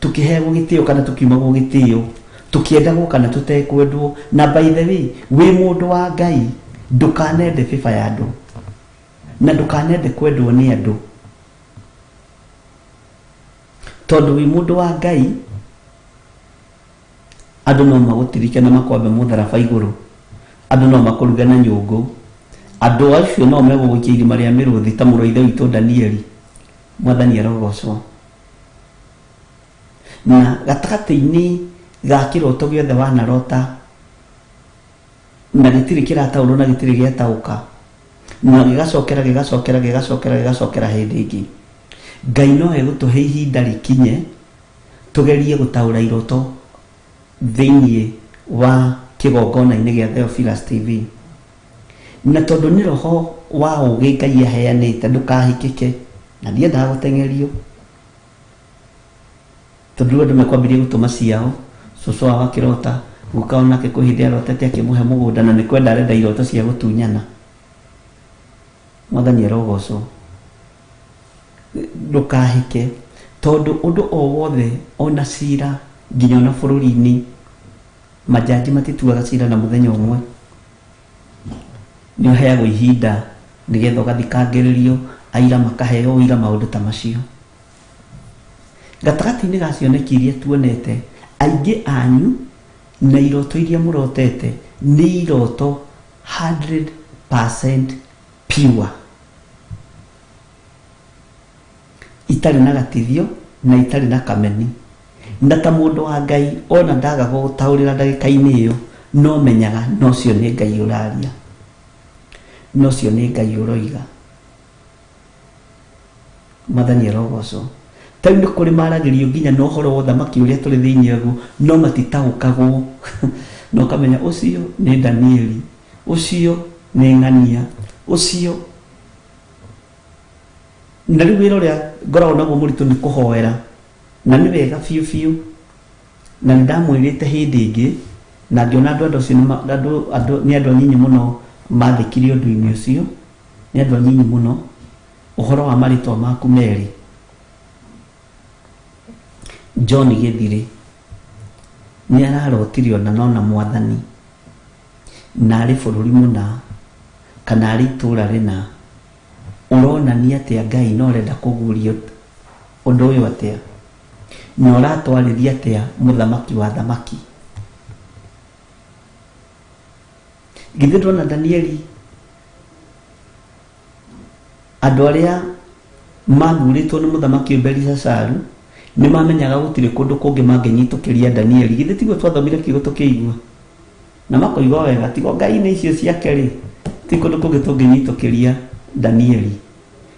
tũkĩheagwo gĩtĩo kana tũkiumagwo gĩtĩo, tũkĩendagwo kana tũtekwendwo. Na by the way, wĩ mũndũ wa Ngai ndũkanende bĩba ya andũ na ndũkanende kwendwo nĩ andũ, tondũ wĩ mũndũ wa Ngai andũ no magũtirike na makwambe mũtharaba igũrũ, andũ no makũruge na nyũngũ, andũ acio no megũgũikia irima rĩa mĩrũthi ta mũrũ ithe witũ Danieli. Mwathani arogocwo. Na gatagatĩ-inĩ ga kĩroto gĩothe wanarota na gĩtirĩ kĩrataũrwo na gĩtirĩ gĩataũka na gĩgacokera hĩndĩ ĩngĩ, Ngai no egũtũhe ihinda rĩkinye tũgerie gũtaũra iroto thĩinĩ wa kĩgongona-inĩ gĩa Theophilus TV. Na tondũ nĩ roho wa ũgĩ Ngai aheanĩte, ndũkahikĩke na ndiendaga gũteng'erio, tondũ andũ mekwambirie gũtũma ciao cũcũ wao akĩrota guka onake kũhithia arotete akĩmũhe mũgũnda na nĩ kwenda arenda iroto cia gũtunyana. Mwathani arogocwo. Ndũkahike, tondũ ũndũ o wothe ona cira nginya ona bũrũri-inĩ majaji matituaga cira na mũthenya ũmwe, nĩ ũheagwo ihinda nĩgetha ũgathikangĩrĩrio, aira makaheo ũira maũndũ ta macio. Gatagatĩ-inĩ ga cioneki iria tuonete, aingĩ anyu na iroto iria mũrotete nĩ iroto 100% pure, itarĩ na gatithio na itarĩ na kameni. Na ta mũndũ wa Ngai ona ndaga gũtaũrĩra ndagĩka-inĩ ĩyo, no menyaga no cio nĩ Ngai ũraria, no cio nĩ Ngai ũroiga. Mwathani arogocwo. Tau nĩ kũrĩ maragĩrio nginya na ũhoro wa ũthamaki ũrĩa tũrĩ thĩinĩ waguo, no matitaũkagwo. No kamenya ũcio nĩ Danieli, ũcio nĩ Ng'ania, ũcio. Na rĩu wĩra ũrĩa ngoragwo naguo mũritũ nĩ kũhoera, na nĩ wega biũ biũ, na nĩ ndamwĩrĩte hĩndĩ ĩngĩ, na ngĩona andũ acio nĩ andũ anyinyi mũno mathĩkire ũndũ-inĩ ũcio, nĩ andũ anyinyi mũno, ũhoro wa marĩtwa maku merĩ. John Gĩthirĩ nĩ ararotirio na nona Mwathani na arĩ bũrũri mũna kana arĩ itũũra rĩna, ũronania atĩa Ngai no ũrenda kũguũria ũndũ ũyũ atĩa, na ũratwarithia atĩa mũthamaki wa thamaki. Githĩ ndona Danieli andũ arĩa mathurĩtwo nĩ mũthamaki Belishazaru nĩ mamenyaga gũtirĩ kũndũ kũngĩ mangĩnyitũkĩria Danieli. Githĩ tiguo twathomire kiugo tũkĩigua na makoigua wega, tigo Ngai-inĩ icio ciake rĩ, ti kũndũ kũngĩ tũngĩnyitũkĩria Danieli.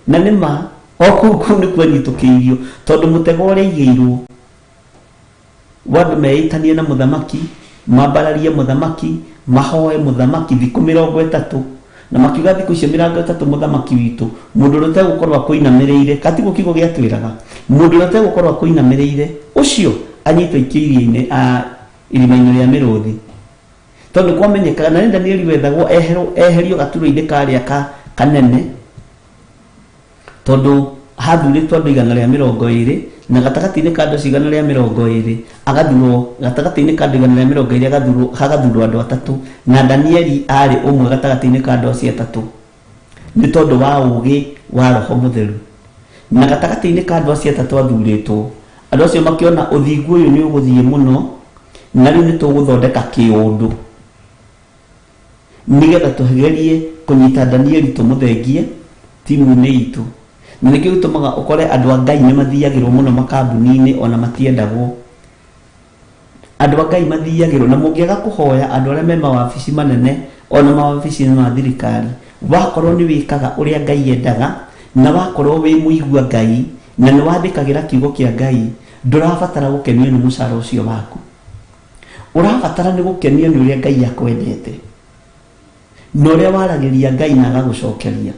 Na nĩ ma o kũu nĩ kwanyitũkĩirio, tondũ mũtego ũrĩa igĩirwo wandũ meĩtanie na mũthamaki, mambararie mũthamaki, mahoe mũthamaki thikũ 30, na makiuga thikũ icio 30 mũthamaki witũ mũndũ ũrĩa ũtegũkorwo akũinamĩrĩire, katiguo kiugo gĩatwĩraga, mũndũ ũrĩa ũtegũkorwo akũinamĩrĩire ũcio anyitwo ikĩirio-inĩ irima-inĩ rĩa mĩrũthi. Tondũ kwamenyekaga na nĩ Danieli wethagwo eherio gaturũ-inĩ karĩa kanene, tondũ hathurĩtwo andũ 120 na gatagatĩ-inĩ ka andũ 120 agathurwo, gatagatĩ-inĩ ka andũ 120 hagathurwo andũ 3, na Danieli arĩ ũmwe gatagatĩ-inĩ ka andũ acio 3, nĩ tondũ wa ũgĩ wa Roho Mũtheru. Na gatagatĩ-inĩ ka andũ acio 3 athurĩtwo, andũ acio makĩona ũthingu ũyũ nĩ ũgũthiĩ mũno, na rĩu nĩ tũgũthondeka kĩũndũ nĩgetha tũgerie kũnyita Danieli tũmũthengie timu-inĩ itũ. Na nĩkĩo gĩtũmaga ũkore andũ a Ngai nĩ mathiagĩrwo mũno makambuni-inĩ ona matiendagwo. Andũ a Ngai mathiagĩrwo, na mũngĩaga kũhoya andũ arĩa me mawabici manene ona mawabici ma thirikari, wakorwo nĩ wĩkaga ũrĩa Ngai endaga na wakorwo wĩ mũigua Ngai na nĩ wathĩkagĩra kiugo kĩa Ngai, ndũrabatara gũkenio nĩ mũcara ũcio waku. Ũrabatara nĩ gũkenio nĩ ũrĩa Ngai akwendete na ũrĩa waragĩria Ngai na agagũcokeria.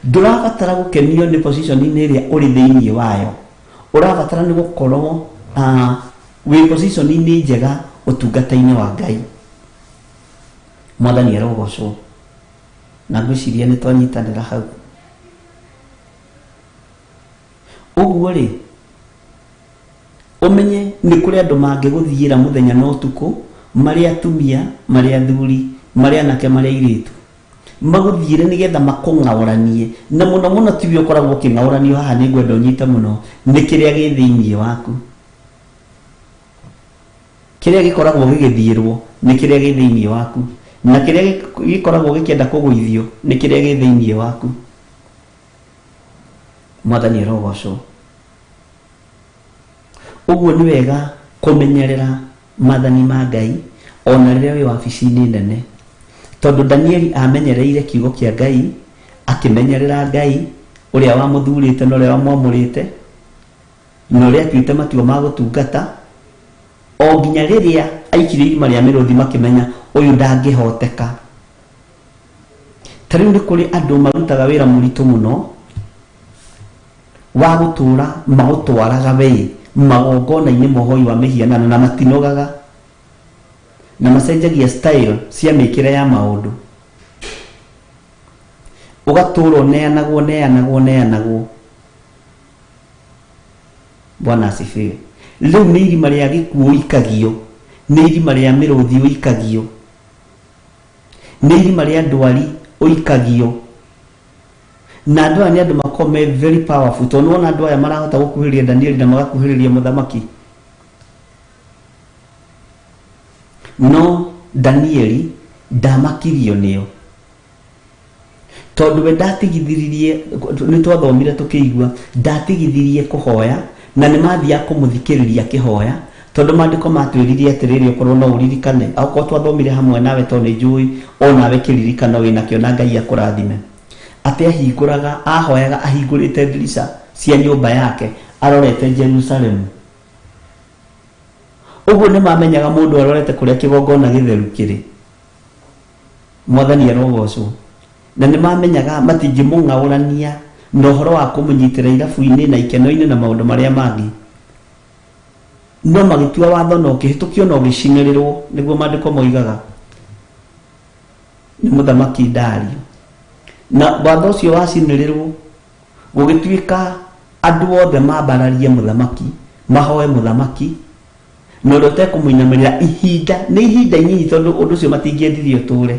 Ndũrabatara gũkenio nĩ position-inĩ ĩrĩa ũrĩ thĩinĩ wayo, ũrabatara nĩ gũkorwo wĩ position-inĩ njega ũtungata-inĩ wa Ngai. Mwathani arogocwo. na ngwiciria nĩ twanyitanĩra hau. Ũguo rĩ, ũmenye nĩ kũrĩ andũ mangĩgũthiĩra mũthenya na ũtukũ, marĩ atumia, marĩ athuri, marĩ anake, marĩ airĩtu, magũthiĩre nĩgetha makũng'aũranie, na mũno mũno tiwe ũkoragwo ũkĩng'aũranio haha, nĩ ngwenda ũnyite mũno, nĩ kĩrĩa gĩ thĩinĩ waku. Kĩrĩa gĩkoragwo gĩgĩthiĩrwo nĩ kĩrĩa gĩ thĩinĩ waku, na kĩrĩa gĩkoragwo gĩkĩenda kũgũithio nĩ kĩrĩa gĩ thĩinĩ waku. Mwathani arogocwo. Ũguo nĩ wega kũmenyerera maathani ma Ngai ona rĩrĩa wĩ wabici-inĩ nene, tondũ Danieli amenyereire kiugo kĩa Ngai, akĩmenyerera Ngai ũrĩa wamũthurĩte na ũrĩa wamwamũrĩte na ũrĩa atuĩte matua ma gũtungata, o nginya rĩrĩa aikire irima rĩa mĩrũthi makĩmenya ũyũ ndangĩhoteka. Ta rĩu nĩ kũrĩ andũ marutaga wĩra mũritũ mũno wa gũtũũra magũtwaraga wee magongona-inĩ mohoi wa mĩhianano, na matinogaga na macenjagia style cia mĩkĩre ya maũndũ. Ũgatũũra neanagwo. Bwana asifiwe. Rĩu nĩ irima rĩa gĩkuũ ikagio, nĩ irima rĩa mĩrũthi ũikagio, nĩ irima rĩa ndwari ũikagio. Na andũ aya nĩ andũ makoragwo me very powerful, tondũ wona andũ aya marahota gũkuhĩrĩria Danieli na magakuhĩrĩria mũthamaki. No Danieli ndamakirio nĩo, tondũ we ndatigithiririe, nĩ twathomire tũkĩigua, ndatigithirie kũhoya, na nĩ mathiaga kũmũthikĩrĩria kĩhoya, tondũ maandĩko matwĩririe atĩrĩrĩ, ũkorwo no ũririkane, akorwo twathomire hamwe nawe tondũ nĩ njũĩ onawe kĩririkano wĩnakĩo na Ngai akũrathime, atĩ ahingũraga, ahoyaga ahingũrĩte ndirica cia nyũmba yake arorete Jerusalemu. Ũguo nĩ mamenyaga mũndũ arorete kũrĩa kĩgongona gĩtheru kĩrĩ. Mwathani arogocwo. Na nĩ mamenyaga matingĩmũng'aũrania na ũhoro wa kũmũnyitĩra irabu-inĩ na ikeno-inĩ na maũndũ marĩa mangĩ. No magĩtua watho na ũkĩhĩtũkio na ũgĩcinĩrĩrwo, nĩguo maandĩko moigaga, nĩ mũthamaki Dario. Na watho ũcio wacinĩrĩrwo, gũgĩtuĩka andũ othe mambararie mũthamaki, mahoe mũthamaki, na ũrĩa ũtekũmũinamĩrĩra ihinda, nĩ ihinda inyinyi, tondũ ũndũ ũcio matingĩendirie ũtũũre.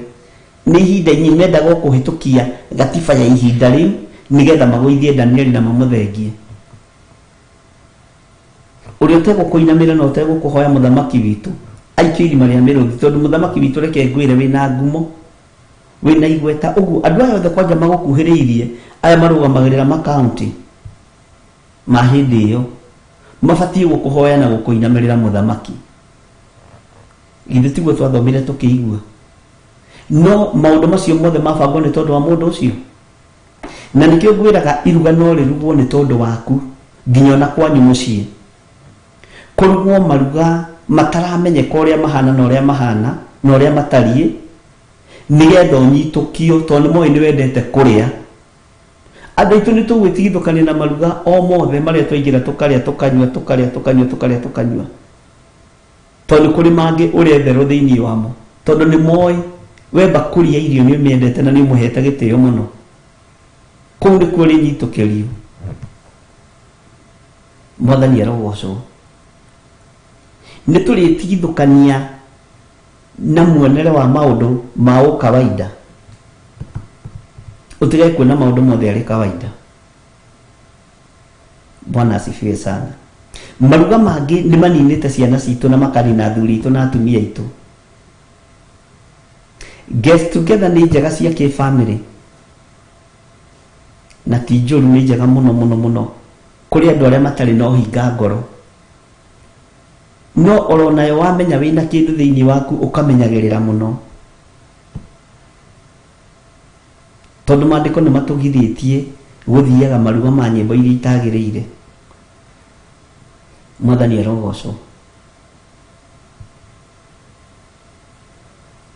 Nĩ ihinda inyinyi, mendaga kũhĩtũkia gatiba ya ihinda rĩu nĩgetha magũithie Danieli na mamũthengie. Ũrĩa ũtegũkũinamĩrĩra na ũtegũkũhoya mũthamaki witũ aikio irima rĩa mĩrũthi, tondũ mũthamaki witũ reke ngwĩre wĩna ngumo, wĩna igweta. Ũguo andũ aya othe kwanja magũkuhĩrĩirie, aya marũgamagĩrĩra makaunti ma hĩndĩ ĩyo, mabatiĩ gũkũhoya na gũkũinamĩrĩra mũthamaki. Githĩ tiguo twathomire tũkĩigua? No maũndũ macio mothe mabangwo nĩ tondũ wa mũndũ ũcio. Na nĩkĩo ngwĩraga iruga no rĩrugwo nĩ tondũ waku, nginya ona kwanyu mũciĩ. Kũrugwo maruga mataramenyeka ũrĩa mahana na ũrĩa mahana na ũrĩa matariĩ, nĩgetha ũnyitũkio, tondũ nĩ moĩ nĩ wendete kũrĩa. Andũ aitũ nĩ tũgwĩtigithũkania na maruga o mothe marĩa twaingĩra tũkarĩa tũkanyua, tondũ kũrĩ mangĩ ũretherwo thĩinĩ wamo, tondũ nĩ moĩ we bakũri ya irio nĩ ũmĩendete na nĩ ũmũhete gĩtĩo mũno. Kũu nĩ kuo rĩnyitũkĩrio. Mwathani arogocwo. Nĩ tũrĩtigithũkania na muonere wa maũndũ ma ũkawaida, ũtige kuona maũndũ mothe arĩ kawaida. Bwana asifiwe sana. Maruga mangĩ nĩ maninĩte ciana citũ na makanina athuri aitũ na atumia aitũ. Get together nĩ njega cia kĩ-family, na ti njũru, nĩ njega mũno kũrĩ andũ arĩa matarĩ na ũhinga ngoro. No oro nayo wamenya wĩna kĩndũ thĩinĩ waku ũkamenyagĩrĩra mũno, tondũ maandĩko nĩ matũgithĩtie gũthiaga maruga ma nyĩmbo iria itagĩrĩire. Mwathani arogocwo.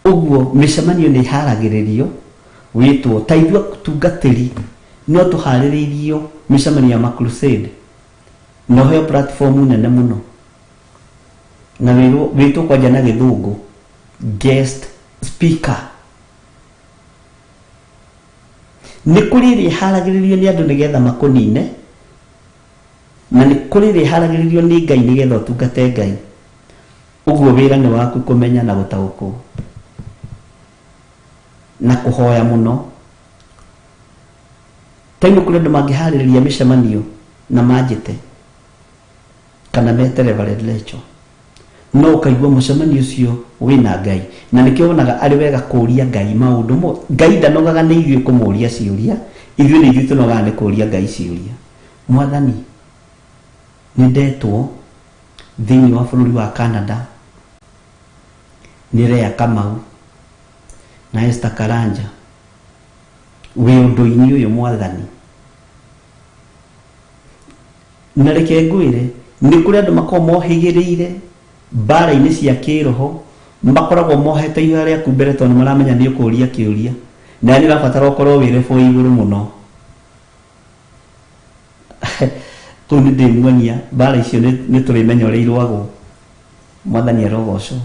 Ũguo mĩcemanio nĩ iharagĩrĩrio wĩtwo ta ithuĩ tungatĩri, no tũharĩrĩirio mĩcemanio ya crusade na ũheo platform nene mũno, na wĩtwo kwanja na gĩthũngũ guest speaker. nĩ kũrĩ rĩharagĩrĩrio nĩ andũ nĩgetha makũnine, na nĩ kũrĩ rĩharagĩrĩrio nĩ Ngai nĩgetha ũtungate Ngai. Ũguo wĩra nĩ waku kũmenya na gũtaũkwo na kũhoya mũno. Taimo kũrĩ andũ mangĩharĩrĩria mĩcemanio na manjĩte kana mete Reverend Lecho, no ũkaigua mũcemanio ũcio wĩna Ngai, na nĩkĩo wonaga arĩ wega kũũria Ngai maũndũ. Ngai ndanogaga nĩ ithuĩ kũmũũria ciũria, ithuĩ nĩ ithuĩ tũnogaga nĩ kũũria Ngai ciũria. Mwathani, nĩ ndetwo thĩinĩ wa bũrũri wa Canada nĩ Lea Kamau na Esther Karanja wĩ ũndũ-inĩ ũyũ Mwathani, na reke ngwĩre nĩ kũrĩ andũ makoragwo mohĩgĩrĩire mbara-inĩ cia kĩroho, makoragwo mohete ihoya rĩaku mbere tondũ maramenya nĩ ũkũũria kĩũria, na nĩ ũrabatara ũkorwo wĩ rebũ igũrũ mũno. Kũu nĩ ndĩmuonia mbara icio nĩ tũrĩmenya ũrĩa irwagwo. Mwathani arogocwo,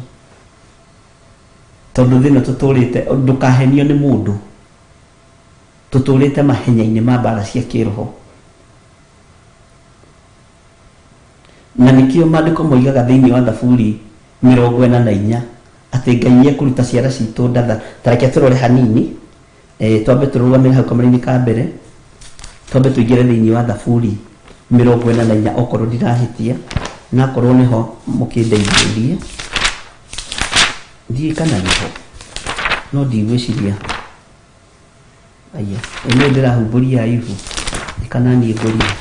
tondũ thĩno tũtũrĩte, ndũkahenio nĩ mũndũ, tũtũrĩte mahenya-inĩ ma mbara cia kĩroho. Na nĩkĩo maandĩko moigaga thĩinĩ wa Thaburi 44 atĩ Ngai nĩ ekũruta ciara citũ ndatha. Ta reke tũrore hanini, twambe tũrũgamĩre hau kamũra-inĩ ka mbere, twambe tũingĩre thĩinĩ wa Thaburi 44 okorwo ndirahĩtia, na okorwo nĩho mũkĩndeithĩrĩrie. Ndiĩ kana nĩho, no ndigwĩciria. Aya, ĩno ndĩrahumbũria Ayubu, kana niĩ ngũria.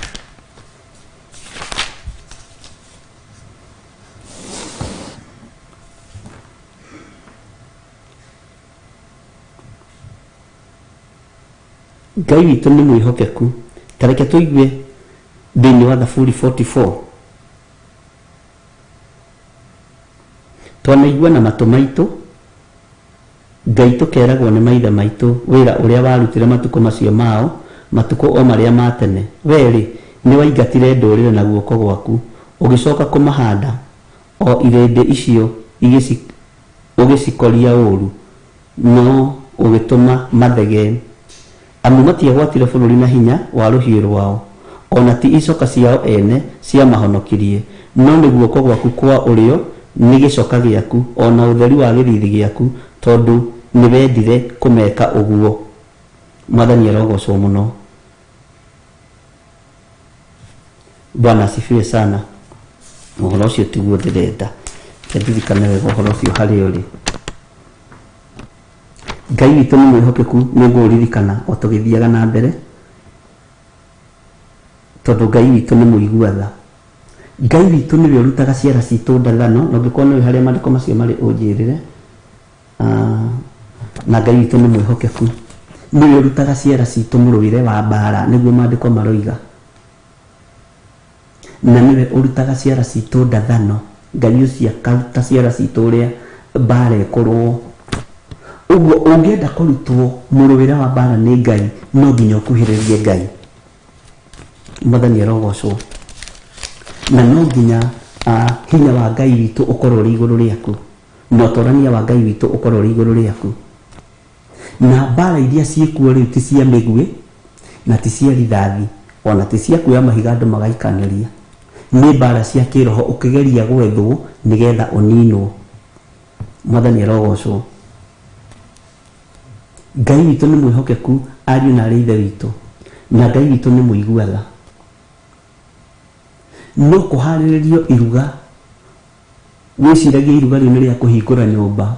Ngai witũ nĩ mwĩhokeku. Ta reke tũigue thĩinĩ wa Thaburi 44. Twanaigua na matũ maitũ, Ngai tũkeragwo nĩ maithe maitũ wĩra ũrĩa warutire matukũ macio mao, matukũ o marĩa ma tene. Wee-rĩ, nĩ waingatire ndũrĩre na guoko gwaku, ũgĩcoka kũmahanda o irĩndĩ icio ũgĩcikoria ũũru, no ũgĩtũma mathege. Amu matiagwatire bũrũri na hinya wa rũhiũ rwao, ona ti icoka ciao ene cia mahonokirie, no nĩ guoko gwaku kwa ũrĩo nĩ gĩcoka gĩaku, ona ũtheri wa gĩthithi gĩaku, tondũ nĩ wendire kũmeka ũguo. Mwathani arogocwo mũno. Bwana asifiwe sana. Ũhoro ũcio tiguo ndĩrenda, ndirikane wega ũhoro ũcio harĩa ũrĩ. Ngai witũ nĩ mwĩhokeku, nĩ ngũririkana o tũgĩthiaga na mbere, tondũ Ngai witũ nĩ mũigua tha. Ngai witũ nĩwe ũrutaga ciara citũ ndathano, na ũngĩkorwo nĩwe harĩa maandĩko macio marĩ ũnjĩrĩre. Na Ngai witũ nĩ mwĩhokeku, nĩwe ũrutaga ciara citũ mũrũĩre wa mbara, nĩguo maandĩko maroiga. Na nĩwe ũrutaga ciara citũ ndathano, Ngai ũcio akaruta ciara citũ ũrĩa mbara ĩkorwo. Ũguo ũngĩenda kũrutwo mũrũĩre wa mbara nĩ Ngai, no nginya ũkuhĩrĩrie Ngai. Mwathani arogocwo. Na no nginya hinya wa Ngai witũ ũkorwo ũrĩ igũrũ rĩaku, na ũtũrania wa Ngai witũ ũkorwo ũrĩ igũrũ rĩaku. Na mbara iria ciĩkuo rĩu ti cia mĩguĩ, na ti cia rithathi, ona ti cia kuoya mahiga andũ magaikanĩria. Nĩ mbara cia kĩroho ũkĩgeria gwethwo nĩgetha ũninwo. Mwathani arogocwo. Ngai witũ nĩ mwĩhokeku, ariũ na arĩ ithe witũ, na Ngai witũ nĩ mũigua tha. No kũharĩrĩrio iruga, wĩciragie iruga rĩu nĩ rĩa kũhingũra nyũmba,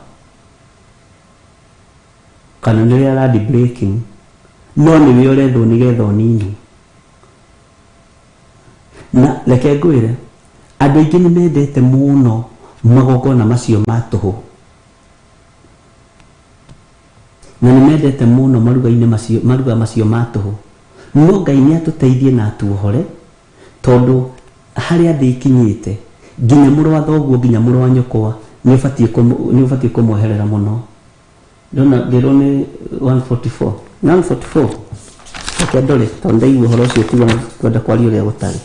kana nĩ rĩa land breaking, no nĩwe ũrethwo nĩgetha ũninwo. Na reke ngwĩre, andũ aingĩ nĩ mendete mũno magongona macio ma tũhũ, na nĩ mendete mũno maruga macio ma tũhũ. No Ngai nĩ atũteithie na atuohore, tondũ harĩa thĩ ikinyĩte, nginya mũrũ wa thoguo, nginya mũrũ wa nyũkwa nĩ ũbatiĩ kũmweherera mũno. Ndĩrwo nĩ 144. 144. Reke ndore, tondũ ndaigua ũhoro ũcio tuga kwenda kwaria ũrĩa gũtarĩ.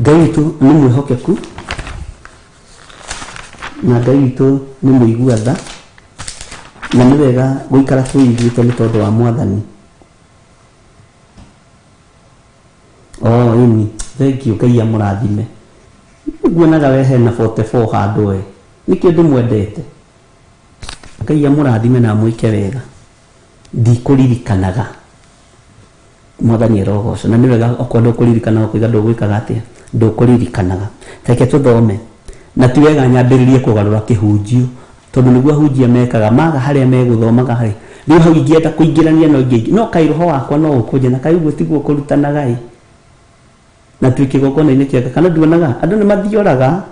Ngai witũ nĩ mwĩhokeku, na Ngai witũ nĩ mũigua tha, na nĩ wega gũikara tũiguĩte nĩ tondũ wa Mwathani. Ini thank you, Ngai amũrathime. Nguonaga we hena 44 handũ we nĩ kĩndũ mwendete. Ngai amũrathime na mwĩke wega. Ndikũririkanaga Mwathani arogocwo, na nĩ wega okorwo ndũkũririkanaga kũiga ndũgwĩkaga atĩa, ndũkũririkanaga. Reke tũthome, na ti wega nyambĩrĩrie kũgarũra kĩhunjio tondũ nĩguo ahunjia mekaga maga harĩa megũthomaga harĩ rĩu hau ingĩenda kũingĩrania no ingĩ no kaĩ roho wakwa no ũkũnje na kaĩ ũguo tiguo kũrutanaga ĩ na twĩke gũkona-inĩ kĩega kana nduonaga andũ nĩ mathioraga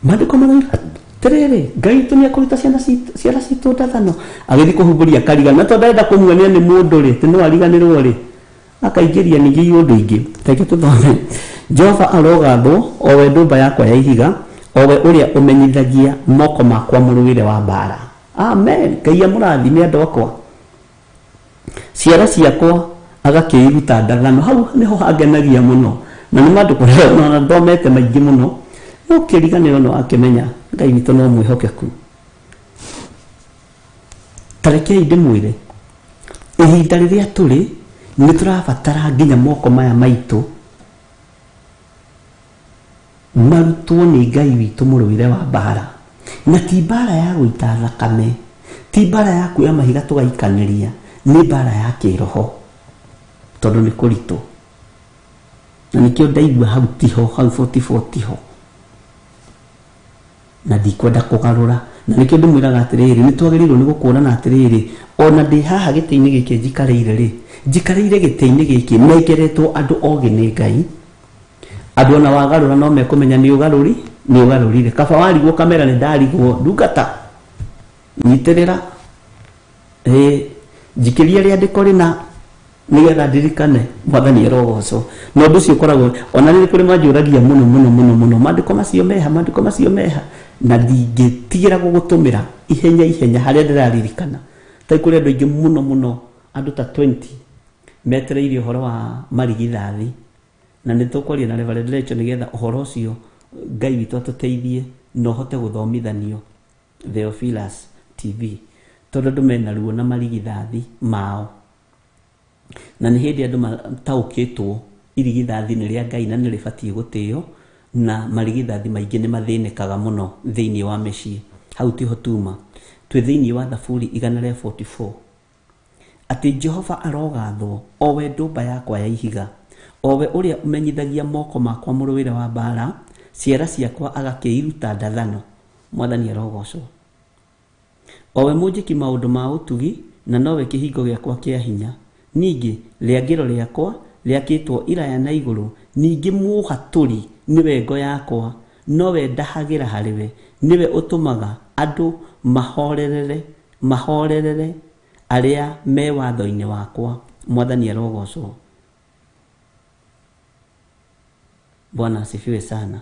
maandĩko marauga atĩrĩrĩ Ngai witũ nĩekũruta ciana citũ ndathano agĩthiĩ kũhumbũria akarigana na tondũ arenda kũmuonia nĩ mũndũ rĩ atĩ no ariganĩrwo rĩ akaingĩria ningĩ iũndũ ingĩ. Reke tũthome. Jehova arogathwo o we ndũmba yakwa ya ihiga, o we ũrĩa ũmenyithagia moko makwa mũrũĩre wa mbara. Amen. Ngai amũrathime andũ akwa. Ciara ciakwa agakĩiruta ndathano. Hau nĩho hangenagia mũno na nĩ maandĩko na thomete maingĩ mũno ũkĩriganĩrwo no akĩmenya Ngai witũ no mwĩhokeku. Tarekei ndĩmwĩre ihinda rĩrĩa tũrĩ nĩ tũrabatara nginya moko maya maitũ marutwo nĩ Ngai witũ mũrũĩre wa mbara, na ti mbara ya gũita thakame, ti mbara ya kuoya mahiga tũgaikanĩria, nĩ mbara ya kĩroho tondũ nĩ kũritũ. Na nĩkĩo ndaigua hau tiho, hau 44 tiho, na ndikwenda kũgarũra. Na nĩkĩo ndĩmwĩraga atĩrĩrĩ nĩ twagĩrĩirwo nĩ gũkũrana atĩrĩrĩ ona ndĩ haha gĩtĩ-inĩ gĩkĩ njikarĩire rĩ njikarĩire gĩtĩ-inĩ gĩkĩ nengeretwo andũ ogĩ nĩ Ngai. Andũ ona wagarũra no mekũmenya nĩ ũgarũrire. Kaba warigwo kamera nĩ ndarigwo ndungata nyitĩrĩra njikĩria rĩandĩko rĩna nĩgetha ndirikane Mwathani arogocwo. Na ũndũ ũcio ũkoragwo ona nĩ kũrĩ manjũragia mũno maandĩko macio meha na ndingĩtigĩra gũgũtũmĩra ihenya harĩa ndĩraririkana. Ta kũrĩ andũ aingĩ mũno andũ ta 20 metereire ũhoro wa marigithathi na nĩ tũkwaria na Reverend Rachel nĩgetha ũhoro ũcio Ngai witũ atũteithie na ũhote gũthomithanio Theophilus TV tondũ andũ mena ruo na marigithathi mao. Na nĩ hĩndĩ andũ mataũkĩtwo irigithathi nĩ rĩa Ngai na nĩ rĩbatiĩ gũtĩo, na marigithathi maingĩ nĩ mathĩnĩkaga mũno thĩinĩ wa mĩciĩ. Hau tiho tuma twĩ thĩinĩ wa Thaburi 144 atĩ Jehova arogathwo o we ndũmba yakwa ya ihiga, o we ũrĩa ũmenyithagia moko makwa mũrũĩre wa mbara, ciara ciakwa agakĩiruta ndathano. Mwathani arogocwo. O we mũnjĩki maũndũ ma ũtugi na nowe kĩhingo gĩakwa kĩa hinya. Ningĩ rĩangĩro rĩakwa rĩakĩtwo iraya na igũrũ, ningĩ mũhatũri nĩwe ngo yakwa, nowe ndahagĩra harĩwe, nĩwe ũtũmaga andũ mahorerere arĩa me watho-inĩ wakwa. Mwathani arogocwo. Bwana asifiwe sana.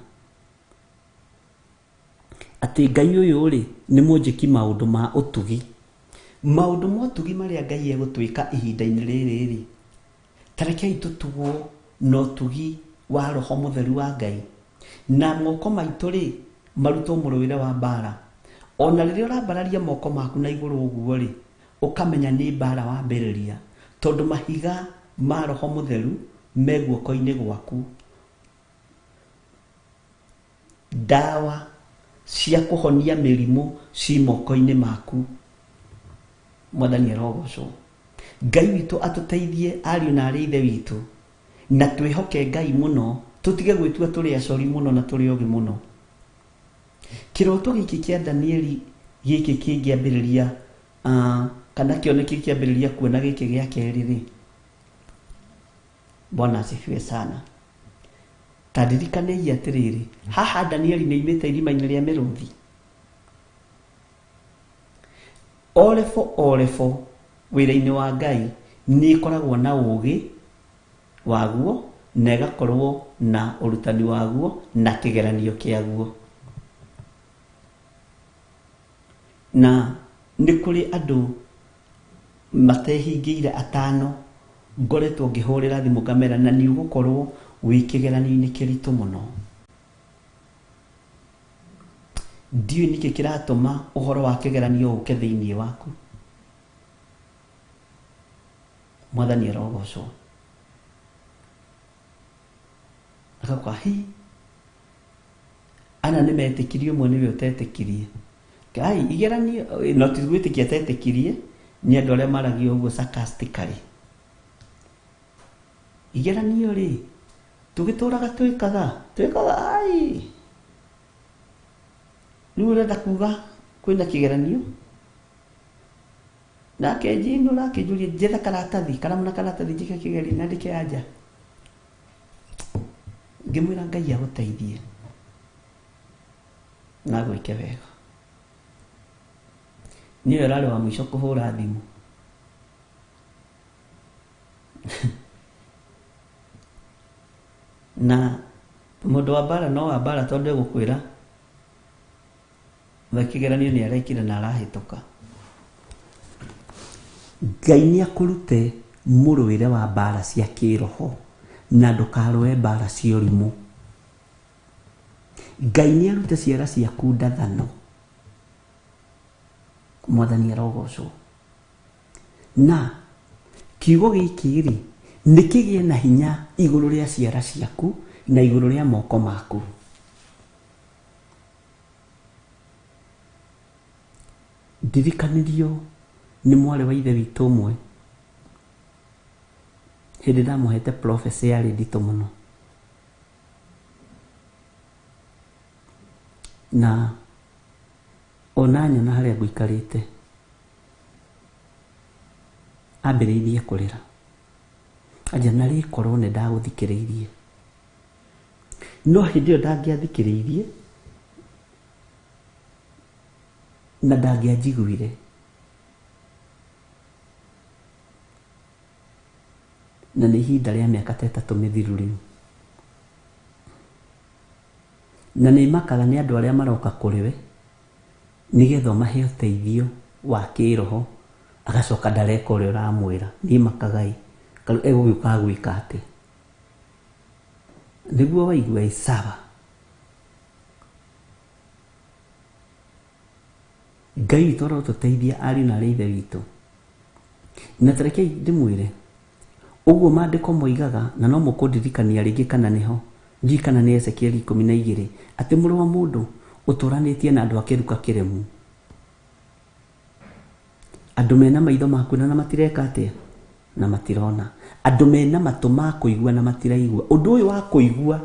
Atĩ Ngai ũyũ rĩ nĩ mũnjĩki maũndũ ma ũtugi, maũndũ ma ũtugi marĩa Ngai egũtwĩka ihinda-inĩ rĩrĩ rĩ tarekei tũtugwo na ũtugi wa Roho Mũtheru wa Ngai, na moko maitũ rĩ marutwo mũrũĩre wa mbara. Ona rĩrĩa ũrambararia moko maku na igũrũ ũguo rĩ ũkamenya nĩ mbara wambĩrĩria, tondũ mahiga ma Roho Mũtheru me guoko-inĩ gwaku. Ndawa cia kũhonia mĩrimũ ci moko-inĩ maku. Mwathani arogocwo. Ngai witũ atũteithie ariũ na arĩ ithe witũ na twĩhoke Ngai mũno, tũtige gwĩtua tũrĩ acori mũno na tũrĩ ogĩ mũno. Kĩroto gĩkĩ kĩa Danieli gĩkĩ kĩngĩambĩrĩria kana kĩoneki kĩambĩrĩria kuona gĩkĩ gĩa kerĩ rĩ, Bwana asifiwe sana. Tadirikanagia atĩrĩrĩ haha Danieli nĩ imĩte irima-inĩ rĩa mĩrũthi. Orefo wĩra-inĩ wa Ngai nĩ ĩkoragwo na ũgĩ waguo na ĩgakorwo na ũrutani waguo na kĩgeranio kĩaguo. Na nĩ kũrĩ andũ matehingĩire atano ngoretwo ngĩhũrĩra thimũ ngamera na nĩ ũgũkorwo wĩ kĩgeranio-inĩ kĩritũ mũno. ndiũ nĩkĩ kĩratũma ũhoro wa kĩgeranio ũke thĩinĩ waku. Mwathani arogocwo. Akauga ana nĩmetĩkirie ũmwe nĩwe ũtetĩkirie. Ngai igeranio no tigwĩtĩkia atetĩkirie nĩ andũ arĩa maragio ũguo sarcastically. Igeranio rĩ tũgĩtũraga twĩkaga ai. Rĩu ũrenda kuga kwĩna kĩgeranio? Nake njino nake njũrie njetha karatathi karamu na karatathi njĩke kĩgerio na ndĩke anja. Ngĩmwĩra Ngai agũteithie na gwĩke wega. Niwe ũrarĩ wa mũico kũhũra thimũ. Na mũndũ wa bara no wa bara tondũ egũkwĩra kĩgeranio nĩ arekire na arahĩtũka. Ngai nĩ akũrute mũrũĩre wa bara cia kĩroho na ndũkarũe bara cia ũrimũ. Ngai nĩ arute ciara ciaku ndathano. Mwathani arogocwo. Na kiugo gĩkĩ rĩ nĩkĩgĩe na hinya igũrũ rĩa ciara ciaku na igũrũ rĩa moko maku. Ndirikanirio nĩ mwarĩ wa ithe witũ ũmwe hĩndĩ ndamũhete prophecy yarĩ nditũ mũno. Na ona nyona harĩa ngũikarĩte ambĩrĩirie kũrĩra. Anja narĩ korwo nĩ ndagũthikĩrĩirie. No hĩndĩ ĩyo ndangĩathikĩrĩirie na ndangĩanjiguire. Na nĩ ihinda rĩa mĩaka 3 mĩthiru rĩu. Na nĩ makaga nĩ andũ arĩa maroka kũrĩ we nĩgetha mahe ũteithio wa kĩroho agacoka ndareka ũrĩa ũramwĩra. Nĩ makagai karu egũgĩũka gwĩka atĩ. Nĩguo waigua Isaba. Ngai witũ arotũteithia ariũ na arĩa ithe witũ. Na tarekei ndĩmwĩre ũguo maandĩko moigaga na no mũkũndirikania rĩngĩ kana nĩho njui kana nĩ Ezekieli 12 atĩ mũrũ wa mũndũ ũtũranĩtie na andũ akĩruka kĩremu. Andũ mena maitho makuona na matireka atĩa na matirona. Andũ mena matũ ma kũigua na matiraigua. Ũndũ ũyũ wa kũigua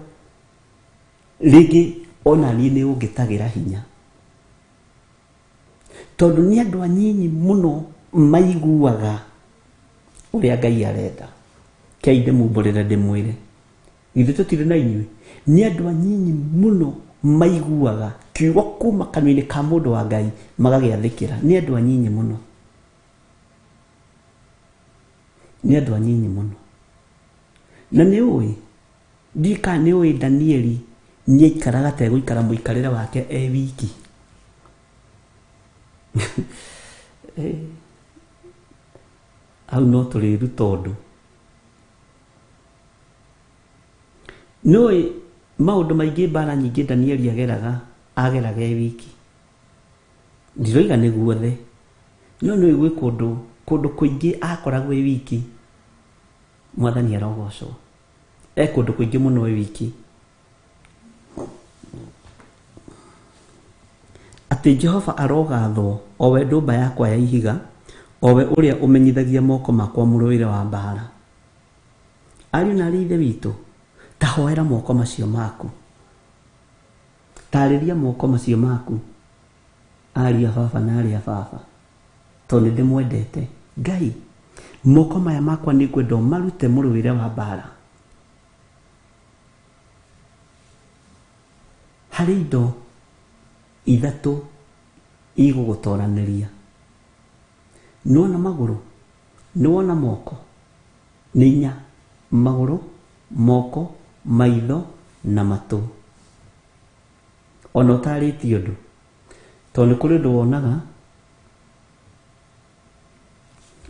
rĩngĩ ona niĩ nĩ ũngĩtagĩra hinya. Tondũ nĩ andũ anyinyi mũno maiguaga ũrĩa Ngai arenda. Kei ndĩmumbũrĩre ndĩmwĩre. Githĩ tũtirĩ na inyuĩ? Nĩ andũ anyinyi mũno maiguaga kiugo kuma kanua-inĩ ka mũndũ wa Ngai magagĩathĩkĩra. Nĩ andũ anyinyi mũno. Nĩ andũ anyinyi mũno. Na nĩ ũĩ ndika nĩ ũĩ Danieli nĩ aikaraga tegũikara mũikarĩre wake e wiki. Au no tũrĩruta ũndũ. Nĩũĩ maũndũ maingĩ mbara nyingĩ Danieli ageraga e wiki. Ndiroiga nĩ guothe. No nĩũĩ gwĩ kũndũ kũingĩ akoragwo e wiki. Mwathani arogocwo. Kũndũ kũingĩ mũno e wiki. Atĩ Jehova arogathwo o we ndũmba yakwa ya ihiga, o we ũrĩa ũmenyithagia moko makwa mũrũĩre wa mbara. Ariũ na arĩa ithe witũ ta hoera moko macio maku. Tarĩria moko macio maku. Ariũ a baba na arĩa a baba. Tondũ ndĩmwendete. Ngai moko maya makwa nĩ ngwenda marute mũrũĩre wa mbara. Harĩ indo ithatũ igũgũtoranĩria. Nĩwona magũrũ, nĩwona moko, nĩ inya. Magũrũ, moko, maitho na matũ. Ona ũtarĩtie ũndũ. Tondũ nĩ kũrĩ ũndũ wonaga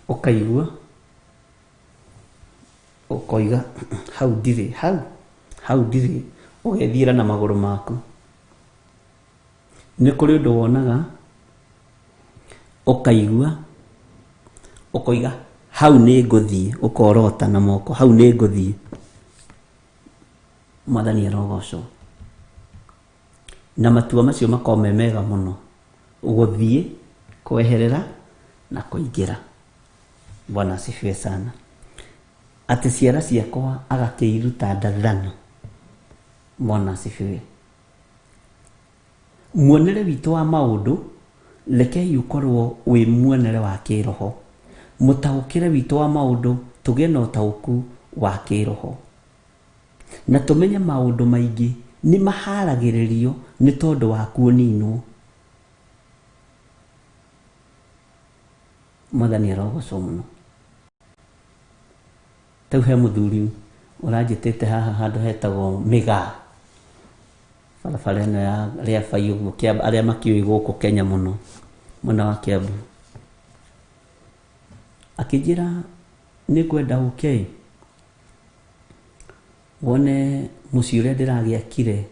ũkaigua ũkoiga hau ndirĩ ũgethiĩra na magũrũ maku. nĩ kũrĩ ũndũ wonaga ũkaigua ũkoiga hau nĩ ngũthiĩ, ũkorota na moko hau nĩ ngũthiĩ. Mwathani arogocwo. Na matua macio makorwo me mega mũno, gũthiĩ, kweherera na kũingĩra. Bwana asifiwe sana. Atĩ ciara ciakwa agakĩiruta ndathano. Bwana asifiwe. Muonere witũ wa maũndũ rekei ũkorwo wĩ muonere wa kĩroho. Mũtaũkĩre witũ wa maũndũ tũgĩe na ũtaũku wa kĩroho. Na tũmenye maũndũ maingĩ nĩ maharagĩrĩrio nĩ tondũ wa kuoninwo. Mwathani arogocwo mũno. Tau he mũthuri ũranjĩtĩte haha handũ hetagwo Mĩgaa. Barabara ĩno ya Rĩabai ũguo, arĩa makĩũĩ gũkũ Kenya mũno, mwena wa Kiambu. Akĩnjĩra nĩ ngwenda ũke wone mũciĩ ũrĩa ndĩragĩakire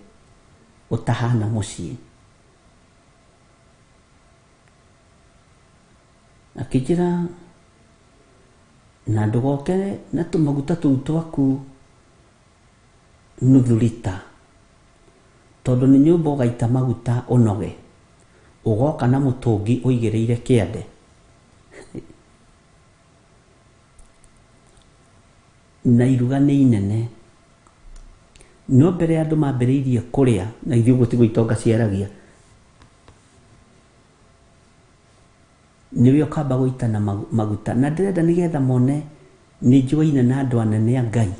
ũtahana mũciĩ. Akĩnjĩra na ndũgoke na tũmaguta tũu twaku nuthu lita, tondũ nĩ nyũmba ũgaita maguta ũnoge, ũgoka na mũtũngi ũigĩrĩire kĩande. Na iruga nĩ inene. No mbere ya andũ mambĩrĩirie kũrĩa, na ithuĩ ũguo tiguo itonga ciaragia, nĩwe ũkamba gũita na maguta. Na ndĩrenda nĩgetha mone nĩ njũaine na andũ anene a Ngai.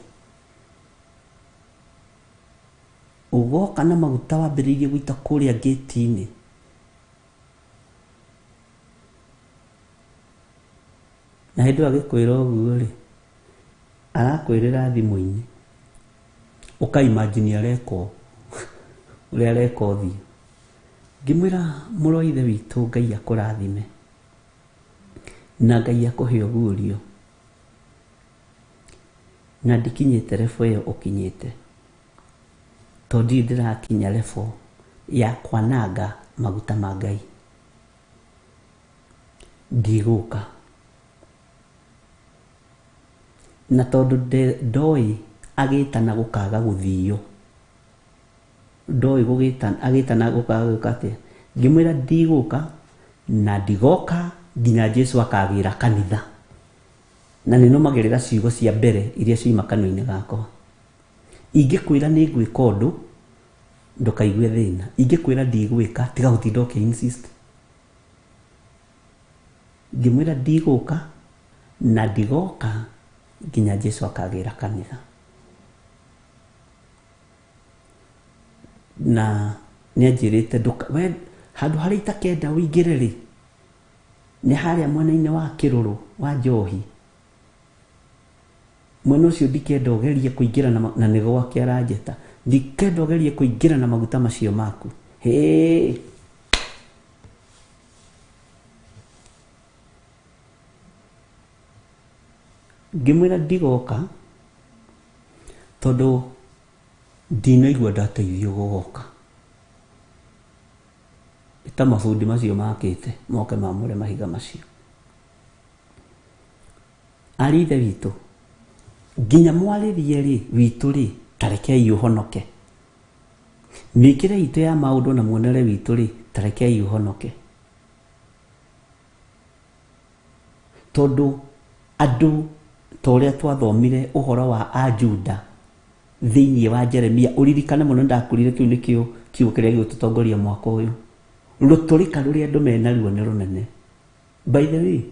Ũgoka na maguta wambĩrĩirie gũita kũrĩa gate-inĩ. Na hĩndĩ agĩkwĩra ũguo-rĩ, arakwĩrĩra thimũ-inĩ. Ũkaimagine areko ũrĩa areko ũthiũ. Ngĩmwĩra mũrũ wa ithe witũ Ngai akũrathime. Na Ngai akũhe ũguũrio. Na ndikinyĩte level ĩyo ũkinyĩte. Tondũ ndĩrakinya level ya kwananga maguta ma Ngai. Ndigũka. Na tondũ ndoĩ agĩtana gũkaga gũthiio. Ndoĩ agĩtana gũkaga gũka atĩa. Ngĩmwĩra ndigũka na ndigoka nginya Jesu akagĩra kanitha. Na nĩnũmagĩrĩra ciugo cia mbere iria ciuma kanua-inĩ gakwa. Ingĩkwĩra nĩ ngwĩka ũndũ ndũkaigue thĩna. Ingĩkwĩra ndigwĩka tiga gũtinda ũkĩ-insist. Ngĩmwĩra ndigũka na ndigoka nginya Jesu akagĩra kanitha. Na nĩanjĩrĩte handũ harĩa itakenda ũingĩre-rĩ, nĩ harĩa mwena-inĩ wa Kĩrũrũ wa Njohi. Mwena ũcio ndikenda ũgerie kũingĩra na nĩ gwake aranjĩta. Ndikenda ũgerie kũingĩra na maguta macio maku. Ngĩmwĩra ndigoka tondũ ndinaigua ndateithio gũgoka. Ita mabundi macio makĩte moke mamũre mahiga macio. Ari ithe witũ, nginya mwarĩrie-rĩ witũ-rĩ, tarekei ũhonoke. Mĩkĩre itũ ya maũndũ na muonere witũ-rĩ, tarekei ũhonoke. Tondũ andũ ta ũrĩa twathomire ũhoro wa Ajuda thĩinĩ wa Jeremia, ũririkane mũno ndakurire kĩu nĩkĩo kiugo kĩrĩa gĩgũtũtongoria mwaka ũyũ. Rũtũrĩka rũrĩa andũ menaruo nĩ rũnene. By the way,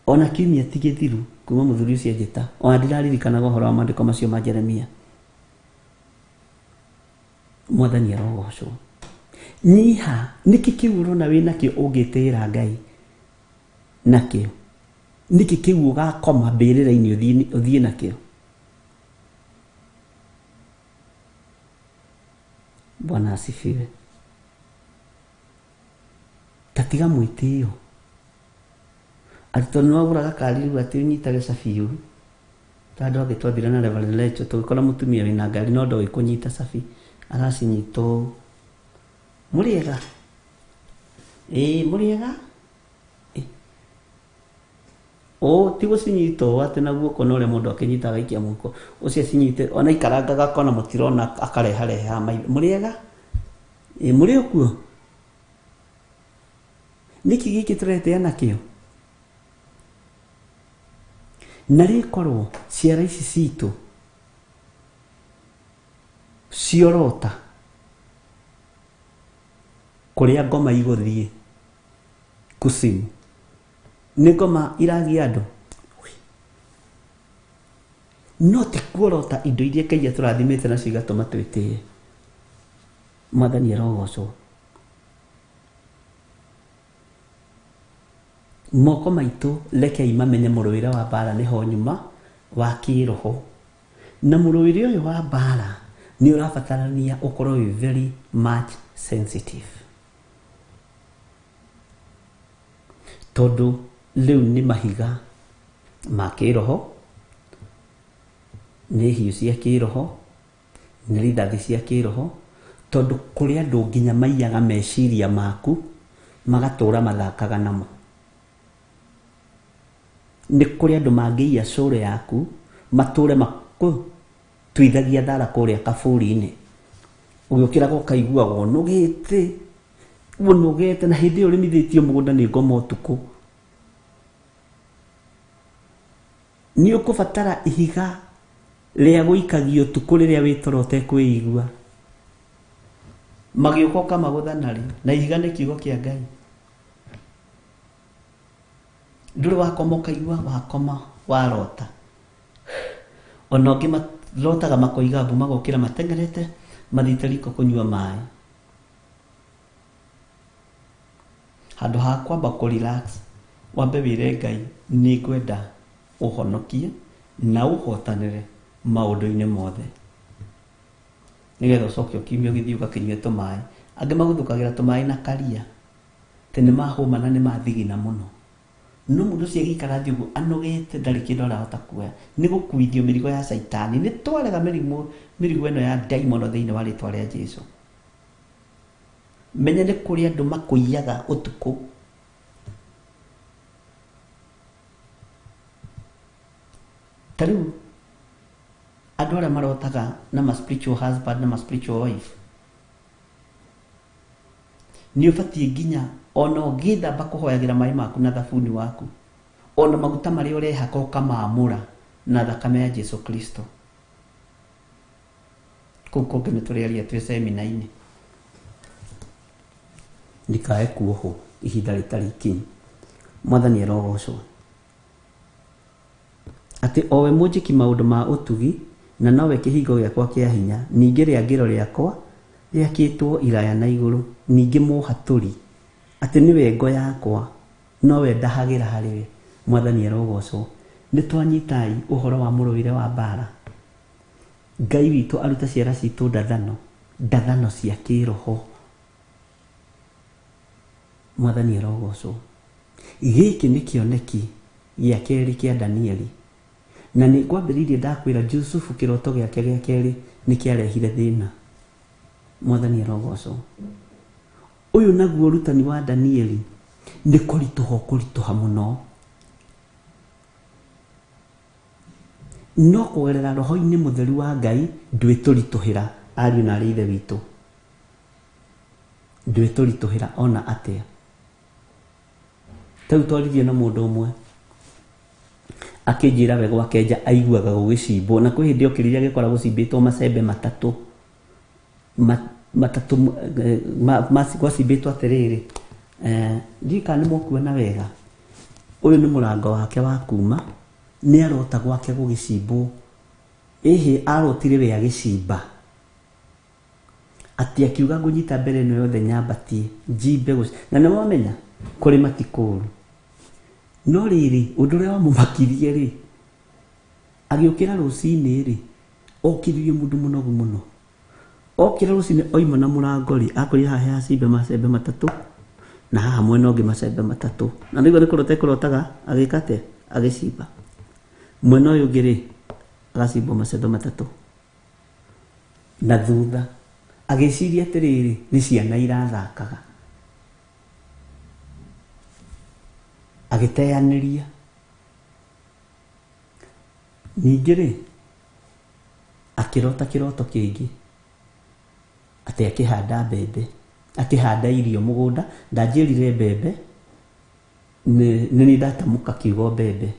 ona kiumia ti gĩthiru kuma mũthuri ũcio anjĩta, ona ndĩraririkanaga ũhoro wa maandĩko macio ma Jeremia. Mwathani arogocwo. Nyiha, nĩkĩ kĩu ũrona wĩnakĩo ũngĩtĩĩra Ngai nakĩo? Nĩkĩ kĩu ũgakoma mbĩrĩra-inĩ ũthiĩ nakĩo? Bwana asifiwe. Tatiga mwĩtĩo. Atĩ nĩ wagũraga kari rĩu atĩ ũnyitage cabi. Tandũ angĩ twathire na Reverend Lecho tũgĩkora mũtumia wĩna ngari no ndoĩ kũnyita cabi. Aracinyitwo Muriega muriega tigo cinyito ati na guoko no le mundu akinyita gaikia muko ucio cinyite ona ikarangaga kona mutirona akareha muriega muri okuo niki giki turete nakio nari korwo ciara ici citu ciorota kuria ngoma iguthie kusimu ni ngoma iragia andu no ti kuorota indo iria Ngai aturathimite nacio igatuma twitie Mwathani arogocwo moko maitu rekei mamenye muruire wa bara niho nyuma wa kiroho na muruire uyu wa bara ni urabatarania ukorwo very much sensitive tondu riu ni mahiga ma kiroho ni hiu cia kiroho ni rithathi cia kiroho tondu kuri andu nginya maiyaga meciria maku magatura mathakaga namo ni kuri andu mangiia sura yaku mature tuithagia thara kuria kaburi-ini ugiukira gukaigua gonugite na hindi iyo rimithitio mugunda ni ngoma utuku ni ukubatara ihiga ria guikagio tuku riria witorote kwigua magiuko kama guthanari na ihiga ni kiugo kia Ngai nduru wakoma ukaigua wakoma warota ona ungi marotaga makoiga mbu magokira matengerete mathite riko kunyua mai handu ha kwamba ku relax wambe wire Ngai ni ngwenda uhonokie na uhotanire maundu-ini mothe nigetha ucoke ukimio githio gakinywe tumai angi maguthukagira tumai na karia tene mahuma na ni mathigina muno no mundu cia gikara thiugo anogete ndari kindu arahota kuoya ni gukuithio mirigo ya saitani ni twarega mirigo eno ya daimon thiini wa ritwa ria Jesu menye ni kuri andu makuiyaga utuku tariu andu aria marotaga na ma spiritual husband na ma spiritual wife ni ubatie nginya ona ungithamba kuhoyagira mai maku na thabuni waku ona maguta maria urehaka ukamamura na thakame ya Jesu Kristo kuko ngene turiaria twi semina-ini ndikae kuoho ihinda ritari kinyi Mwathani arogocwo ati owe munjiki maundu ma utugi na nawe kihingo giakwa kia hinya ningi ria ngiro riakwa riakitwo iraya na iguru ningi muhaturi ati niwe ngo yakwa nowe ndahagira hariwe Mwathani arogocwo ni twanyitai uhoro wa muruire wa bara Ngai witu aruta ciara citu ndathano cia kiroho Mwathani arogocwo giki ni kioneki gia keri kia Danieli na ni kwambiririe ndakwira Jusufu kiroto giake gia keri ni kiarehire thina Mwathani arogocwo uyu naguo rutani wa Danieli ni kurituha muno no kugerera roho-ini mutheru wa Ngai ndwiturituhira ariu na ari ithe witu ndwiturituhira ona atia tau twaririe na mundu umwe akinjira we gwake nja aiguaga gugicimbo na kwi hindi okiriria gikora gucimbitwo macembe matatu gwacibitwo atiriri ndika ni mukuona wega uyu ni murango wake wa kuma ni arota gwake gugicimbo ihi arotire we agicimba ati akiuga ngunyita mbere no yothe nyambatie njimbe na nĩ wamenya kũrĩ matikũru no rĩrĩ ũndũ ũrĩa wamumakirie rĩ agĩũkĩra rũcinĩ rĩ okiririe mũndũ mũnogu mũno okĩra rũcinĩ oima na mũrango rĩ akorire haha hacimbe macembe matatũ na haha mwena ũngĩ macembe matatũ na nĩguo nĩ kũrota ekũrotaga agĩka atĩa agĩcimba mwena ũyũ ũngĩ rĩ agacimbwo macembe matatũ na thutha agĩciria atĩrĩrĩ nĩ ciana irathakaga, agĩteanĩria. Ningĩ rĩ akĩrota kĩroto kĩngĩ atĩ akĩhanda mbembe, akĩhanda irio mũgũnda. Ndanjĩrire mbembe, nĩ ndatamuka kiugo mbembe.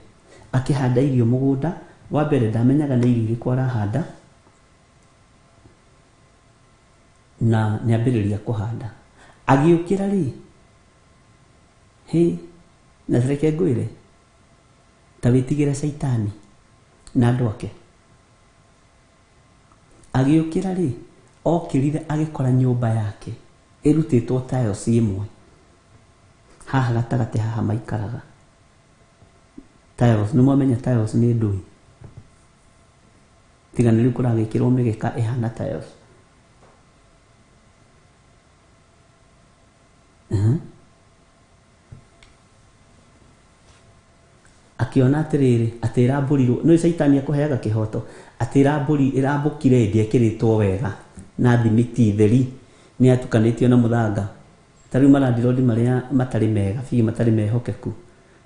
Akĩhanda irio mũgũnda, wa mbere ndamenyaga nĩ irio irĩkũ arahanda, na nĩambĩrĩria kũhanda. Agĩũkĩra rĩ, na reke ngwĩre, ta wĩtigĩre Saitani na andũ ake. Agĩũkĩra rĩ, okĩrire agĩkora nyũmba yake ĩrutĩtwo tiles ĩmwe haha gatagatĩ haha maikaraga. Tiles, nĩ mwamenya tiles nĩ ndũi, tiga nĩ rĩu kũragĩkĩrwo mĩgeka ĩhana tiles. Akiona atĩrĩrĩ atĩ ĩrambũrirwo, nĩ Saitani akũheaga kĩhoto, atĩ ĩrambũkire ndĩekĩrĩtwo wega na thimiti theri, nĩ atukanĩtio na mũthanga. Ta rĩu marandirodi marĩa matarĩ mega biũ, matarĩ mehokeku,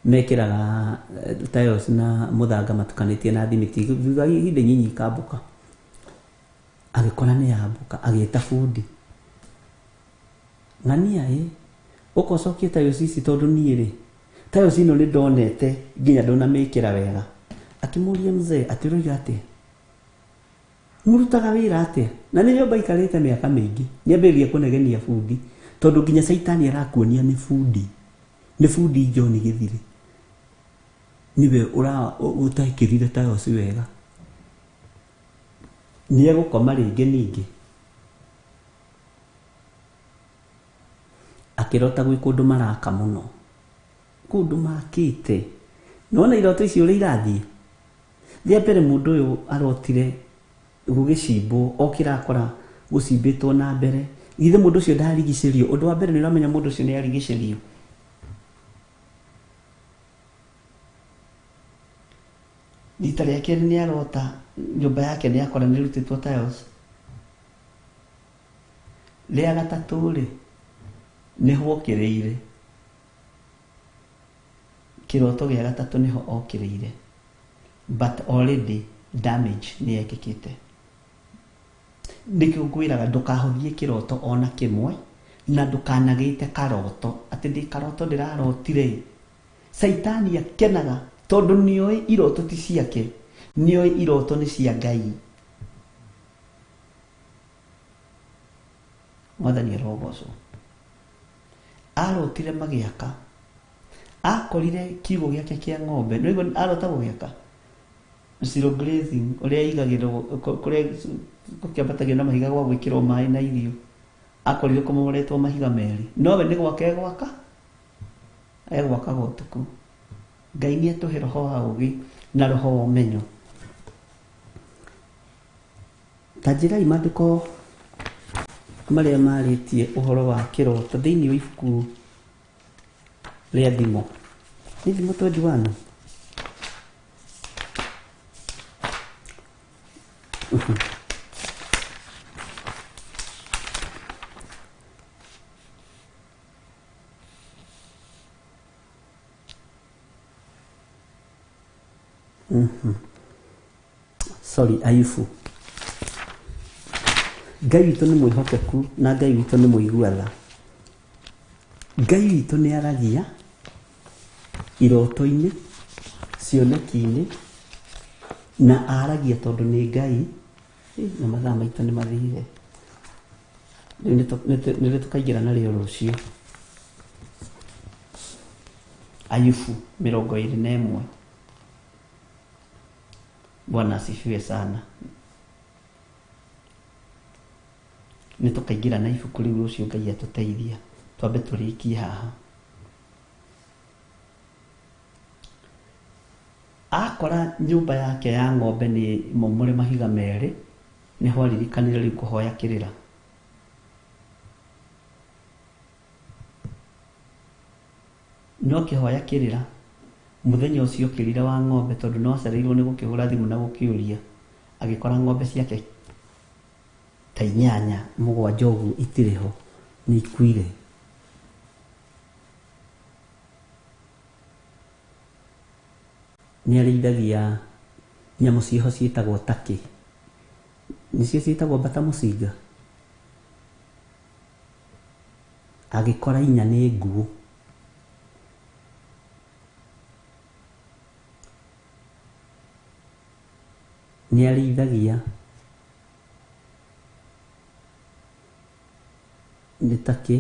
mekĩraga tiles na mũthanga matukanĩtie na thimiti, thutha ihinda nyinyi ikambũka. Agĩkora nĩ yambũka, agĩĩta bundi, ng'ania ũkocokie tiles ici tondũ niĩ rĩ tiles ĩno nĩ ndonete nginya ndonamĩkĩra wega. Akĩmũria mzee atĩ ũroiga atĩa, mũrutaga wĩra atĩa? Na nĩ nyũmba ikarĩte mĩaka mĩingĩ. Nĩambĩrĩria kũnegenia bundi tondũ nginya Saitani arakuonia nĩ bundi, nĩ bundi John Gĩthiri, niwe ũtekĩrire tiles wega, nĩ egũkoma rĩngĩ ningĩ. Akĩrota gwĩ kũndũ maraka mũno, kũndũ makĩte. Nona iroto icio ũrĩa irathiĩ, rĩa mbere mũndũ ũyũ arotire gũgĩcimbwo, okĩra akora gũcimbĩtwo na mbere. Githĩ mũndũ ũcio ndarigicĩrio? Ũndũ wa mbere nĩ ũramenya mũndũ ũcio nĩ arigicĩrio. Rita rĩa kerĩ nĩ arota nyũmba yake nĩ akora nĩ rutĩtwo tiles. Rĩa gatatũ rĩ nĩho okĩrĩire, kĩroto gĩa gatatũ nĩho okĩrĩire, but already damage nĩ yekĩkĩte. Nĩkĩo ngwĩraga ndũkahũthie kĩroto ona kĩmwe, na ndũkanagĩte karoto atĩ ndĩ karoto ndĩrarotire. Saitani akenaga tondũ nĩoĩ iroto ti ciake, nĩoĩ iroto nĩ cia Ngai. Mwathani arogocwo. Arotire magĩaka, akorire kiugũ gĩake kĩa ng'ombe, no hivyo arota gũgĩaka zero grazing, ũrĩa igagĩrwo kũrĩa kũkĩambatagio na mahiga gwa gwĩkĩrwo maĩ na irio. Akorire kũmomoretwo mahiga merĩ, nowe nĩ gwaka egwakaga ũtukũ. Ngai nĩ atũhe roho wa ũgĩ na roho wa ũmenyo. Ta njĩrai maandĩko marĩa marĩtie ũhoro wa kĩroto thĩinĩ wa ibuku rĩa thimo. Nĩ thimo 21. Sorry, Ayubu. Ngai witũ nĩ mwĩhokeku na Ngai witũ nĩ mũigua-tha. Ngai witũ nĩ aragia iroto-inĩ, cioneki-inĩ, na aragia tondũ nĩ Ngai. Na mathaa maitũ nĩ mathire, nĩ tũkaingĩra narĩo rũciũ. Ayubu 21. Bwana asifiwe sana. Nĩ tũkaingĩra na ibuku rĩu rũciũ, Ngai atũteithia. Twambe tũrĩkie haha. Akora nyũmba yake ya ng'ombe nĩ momore mahiga merĩ, nĩho aririkanire rĩu kũhoya kĩrĩra. No kĩhoya kĩrĩra mũthenya ũcio kĩrira wa ng'ombe, tondũ no acereirwo nĩ gũkĩhũra thimũ na gũkĩũria, agĩkora ng'ombe ciake ta 8 7 ũguo itirĩ ho nĩ ikuire. Nĩ arĩithagia nyamũ ciho ciĩtagwo takĩ, nĩcio ciĩtagwo mbata mũcinga. Agĩkora 4 nĩ nguũ, nĩ arĩithagia nĩ takĩ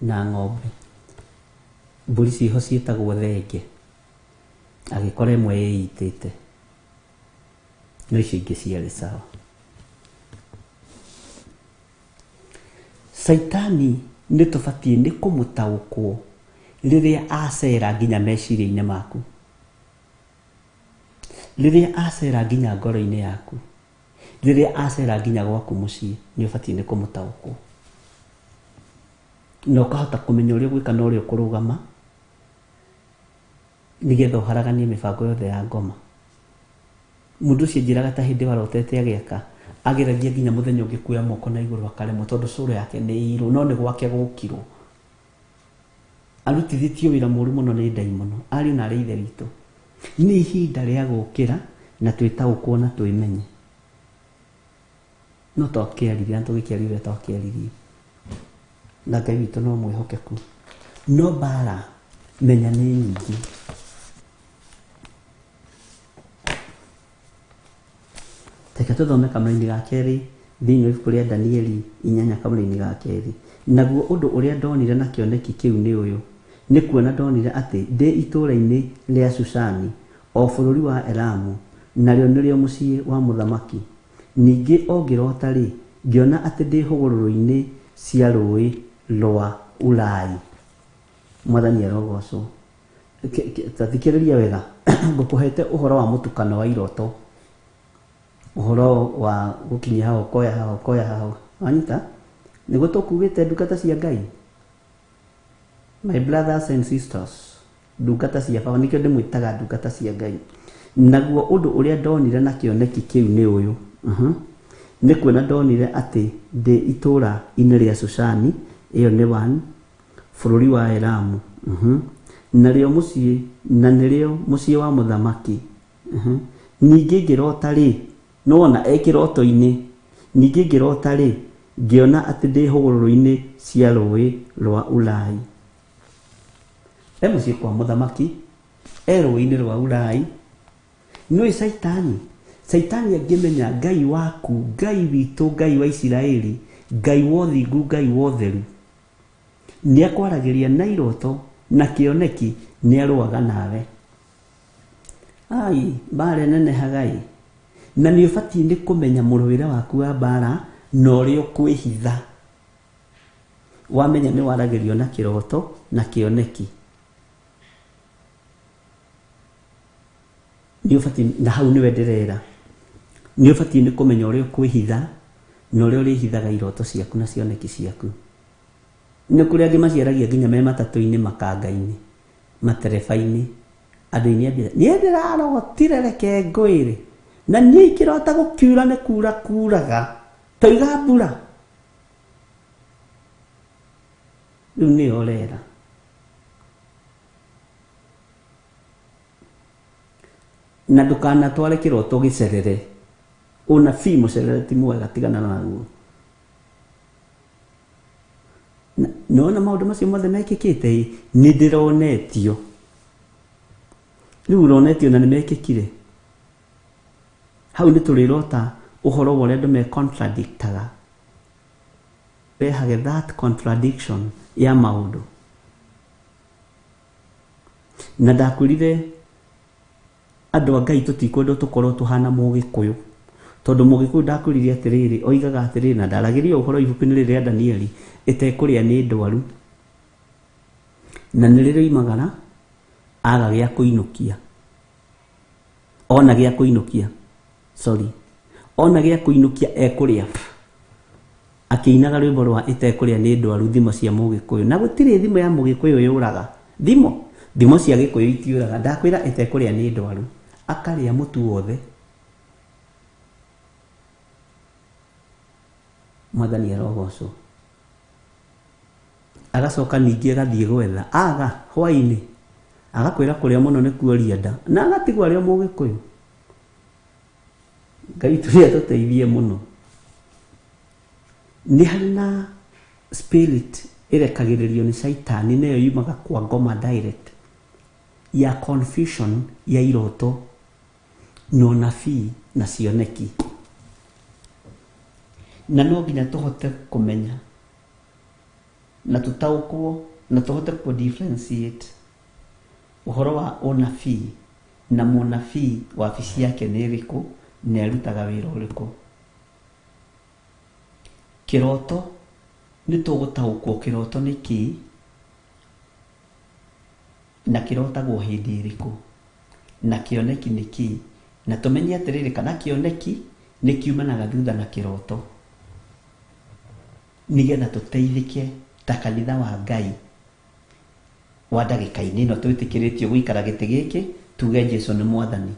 na ng'ombe. Mbũri ciho ciĩtagwo thenge, agĩkora ĩmwe ĩitĩte, no icio ingĩ ciarĩ sawa. Saitani nĩ tũbatiĩ nĩ kũmũtaũkwo rĩrĩa acera nginya meciria-inĩ maku, rĩrĩa acera nginya ngoro-inĩ yaku, rĩrĩa acera nginya gwaku mũciĩ, nĩ ũbatiĩ nĩ kũmũtaũkwo na ũkahota kũmenya ũrĩa gwĩka na ũrĩa kũrũgama nĩgetha ũharaganie mĩbango yothe ya ngoma. Mũndũ ũcio njĩraga ta hĩndĩ warotete agĩaka, ageragia nginya mũthenya ũngĩ kuoya moko na igũrũ akaremwo tondũ cũrũ yake nĩ irũ, no nĩ gwake gũkirwo. Arutithĩtio wĩra mũru mũno nĩ ndaimono. Ariũ na arĩ ithe witũ, nĩ ihinda rĩa gũkĩra na twĩtaũkwo na twĩmenye. No twakĩaririe, na tũgĩkĩaririe twakĩaririe, na Ngai witũ no mwĩhokeku. No mbara menya nĩ nyingĩ. Teke tũthome kamũra-inĩ ga kerĩ thĩinĩ wa ibuku rĩa Danieli 8 kamũra-inĩ ga kerĩ. Naguo ũndũ ũrĩa ndonire na kĩoneki kĩu nĩ ũyũ: nĩ kuona ndonire atĩ ndĩ itũũra-inĩ rĩa Shushani, o bũrũri wa Elamu, narĩo nĩrĩo mũciĩ wa mũthamaki. Ningĩ o ngĩrota rĩ, ngĩona atĩ ndĩ hũgũrũrũ-inĩ cia rũĩ rwa Ulai. Mwathani arogocwo. Tathikĩrĩria wega, ngũkũhete ũhoro wa mũtukano wa iroto, ũhoro wa gũkinyia hao koya hao koya hao. Wanyita nĩguo tũkugĩte ndungata cia Ngai. My brothers and sisters, ndungata cia Baba, nĩkĩo ndĩmwĩtaga ndungata cia Ngai. Naguo ũndũ ũrĩa ndonire na kĩoneki kĩu nĩ ũyũ: nĩ kuona ndonire atĩ ndĩ itũũra-inĩ rĩa Shushani, ĩyo nĩ 1, bũrũri wa Elamu, narĩo mũciĩ wa mũthamaki. Ningĩ ngĩrota rĩ, nona ekĩroto-inĩ, ningĩ ngĩrota rĩ, ngĩona atĩ ndĩ hũgũrũrũ-inĩ cia rũĩ rwa Ulai. Mũciĩ kwa mũthamaki, rũĩ-inĩ rwa Ulai. Nĩũĩ Saitani angĩmenya Ngai waku, Ngai witũ, Ngai wa Isiraeli, Ngai wa ũthingu, Ngai wa ũtheru, nĩ akwaragĩria na iroto na kĩoneki, nĩ arũaga nawe. Mbara nenehaga na nĩ ũbatiĩ nĩ kũmenya mũrũĩre waku wa mbara na ũrĩa ũkwĩhitha. Wamenya nĩ waragĩrio na kĩroto na kĩoneki, nĩ ũbatiĩ, na hau nĩwe ndĩrera, nĩ ũbatiĩ nĩ kũmenya ũrĩa ũkwĩhitha na ũrĩa ũrĩhithaga iroto ciaku na cioneki ciaku. Nĩ kũrĩ angĩ maciaragia nginya me matatũ-inĩ, makanga-inĩ, matereba-inĩ, andũ-inĩ ambia niĩ ndĩrarogotire reke ngwĩre, na niĩ ikĩrota gũkiura nĩ kura kuraga, toiga mbura. Rĩu nĩyo ũrera. Na ndũkanatware kĩroto gĩcerere. Ũnabii mũcerere ti mwega, tigana naguo. Nona maũndũ macio mothe mekĩkĩte, nĩ ndĩronetio. Rĩu ũronetio na nĩ mekĩkire. Hau nĩ tũrĩrota ũhoro wa ũrĩa andũ me-contradictaga. Rehage that contradiction ya maũndũ. Na ndakwĩrire andũ a Ngai tũtikwenda tũkorwo tũhana Mũgĩkũyũ, tondũ Mũgĩkũyũ ndakwĩrire atĩrĩrĩ, oigaga atĩrĩrĩ, na ndaragĩria ũhoro ibuku-inĩ rĩrĩ rĩa Danieli, ĩtekũrĩa nĩ ndwaru, na nĩ rĩroimagara aga gĩa kũinũkia, ona gĩa kũinũkia, ona gĩa kũinũkia ekũrĩa. Akĩinaga rwĩmbo rwa ĩtekũrĩa nĩ ndwaru, thimo cia Mũgĩkũyũ. Na gũtirĩ thimo ya Mũgĩkũyũ yũraga. Thimo cia Gĩkũyũ itiũraga. Ndakwĩra ĩtekũrĩa nĩ ndwaru, akarĩa mũtu wothe. Mwathani arogocwo. Agacoka ningĩ agathiĩ gwetha aga hwainĩ, agakwĩra kũrĩa mũno nĩ kuoria nda, na agatigwo arĩ o Mũgĩkũyũ. Ngai tũrĩa tũteithie mũno. Nĩ harĩ na spirit ĩrekagĩrĩrio nĩ Saitani, nayo yumaga kwa ngoma direct ya confusion ya iroto na ũnabii na cioneki. Na no nginya tũhote kũmenya na tũtaũkwo na tũhote ku differentiate ũhoro wa ũnabii na mũnabii wabici yake nĩ ĩrĩkũ na arutaga wĩra ũrĩkũ. Kĩroto nĩ tũgũtaũkwo kĩroto nĩ kĩ na kĩrotagwo hĩndĩ ĩrĩkũ na kĩoneki nĩ kĩ, na tũmenye atĩrĩrĩ kana kĩoneki nĩ kiumanaga thutha na kĩroto, nĩgetha tũteithĩke ta kanitha wa Ngai wa ndagĩka-inĩ ĩno twĩtĩkĩrĩtio gũikara gĩtĩ gĩkĩ tuge Jesũ nĩ Mwathani.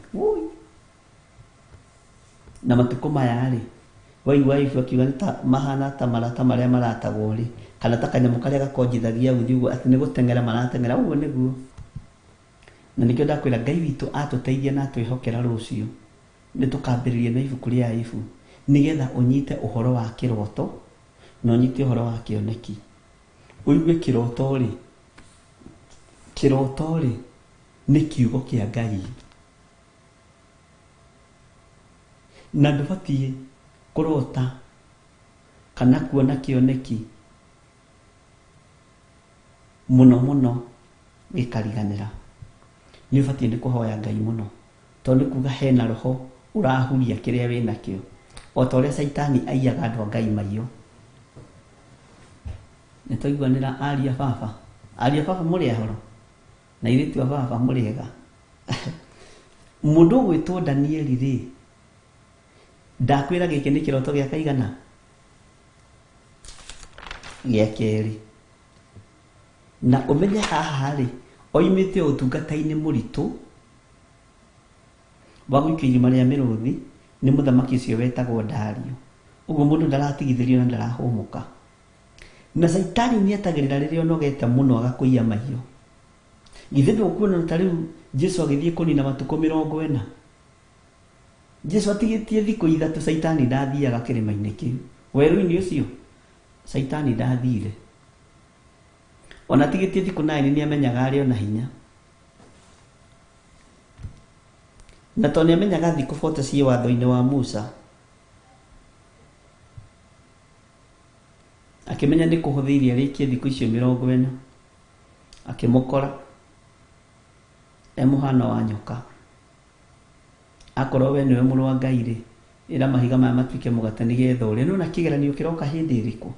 Na matukũ maya rĩ, waigua Ifu akiuga mahana ta marata marĩa maratagwo rĩ, kana ta kanyamũ karĩa gakonjithagia gũthiĩ ũguo atĩ nĩ gũteng'era marateng'era, ũguo nĩguo. Na nĩkĩo ndakwĩra Ngai witũ atũteithia na atwĩhokera rũciũ nĩ tũkambĩrĩria na ibuku rĩa Ifu, nĩgetha ũnyite ũhoro wa kĩroto na ũnyite ũhoro wa kĩoneki. Ũigue kĩroto rĩ nĩ kiugo kĩa Ngai, na ndũbatiĩ kũrota kana kuona kĩoneki mũno gĩkariganĩra. Nĩ ũbatiĩ nĩ kũhoya Ngai mũno, tondũ nĩ kuga hena roho ũrahuria kĩrĩa wĩnakĩo, o ta ũrĩa Saitani aiyaga andũ a Ngai maiyũ. Nĩ twaiguanĩra ariũ a baba mũrĩ ahoro na airĩtu a baba mũrĩega. Mũndũ ũgwĩtwo Danieli rĩ, ndakwĩra gĩkĩ nĩ kĩroto gĩa kaigana? Gĩa kerĩ. Na ũmenye haha rĩ, oimĩte ũtungata-inĩ mũritũ wa gũikio irima rĩa mĩrũthi nĩ mũthamaki ũcio wetagwo Dario. Ũguo mũndũ ndaratigithĩrio na ndarahũmũka. Na Saitani nĩ etagĩrĩra rĩrĩa ũnogete mũno agakũiya mahiũ. Githĩ ndũkuona ta rĩu Jesũ agĩthiĩ kũnina matukũ 40? Jesũ atigĩtie thikũ 3 Saitani ndathiaga kĩrĩma-inĩ kĩu. Werũ-inĩ ũcio Saitani ndathire. Ona atigĩtie thikũ 9 nĩ amenyaga arĩ ona hinya. Na to nĩ amenyaga thikũ 40 ciĩ watho-inĩ wa Musa. Akĩmenya nĩ kũhũthĩria rĩkie thikũ icio 40, akĩmũkora mũhano wa nyoka. Akorwo we nĩwe mũrũ wa Ngai rĩ, ĩra mahiga maya matuĩke mũgate nĩgetha ũrĩe. Nĩona kĩgeranio kĩroka hĩndĩ ĩrĩkũ?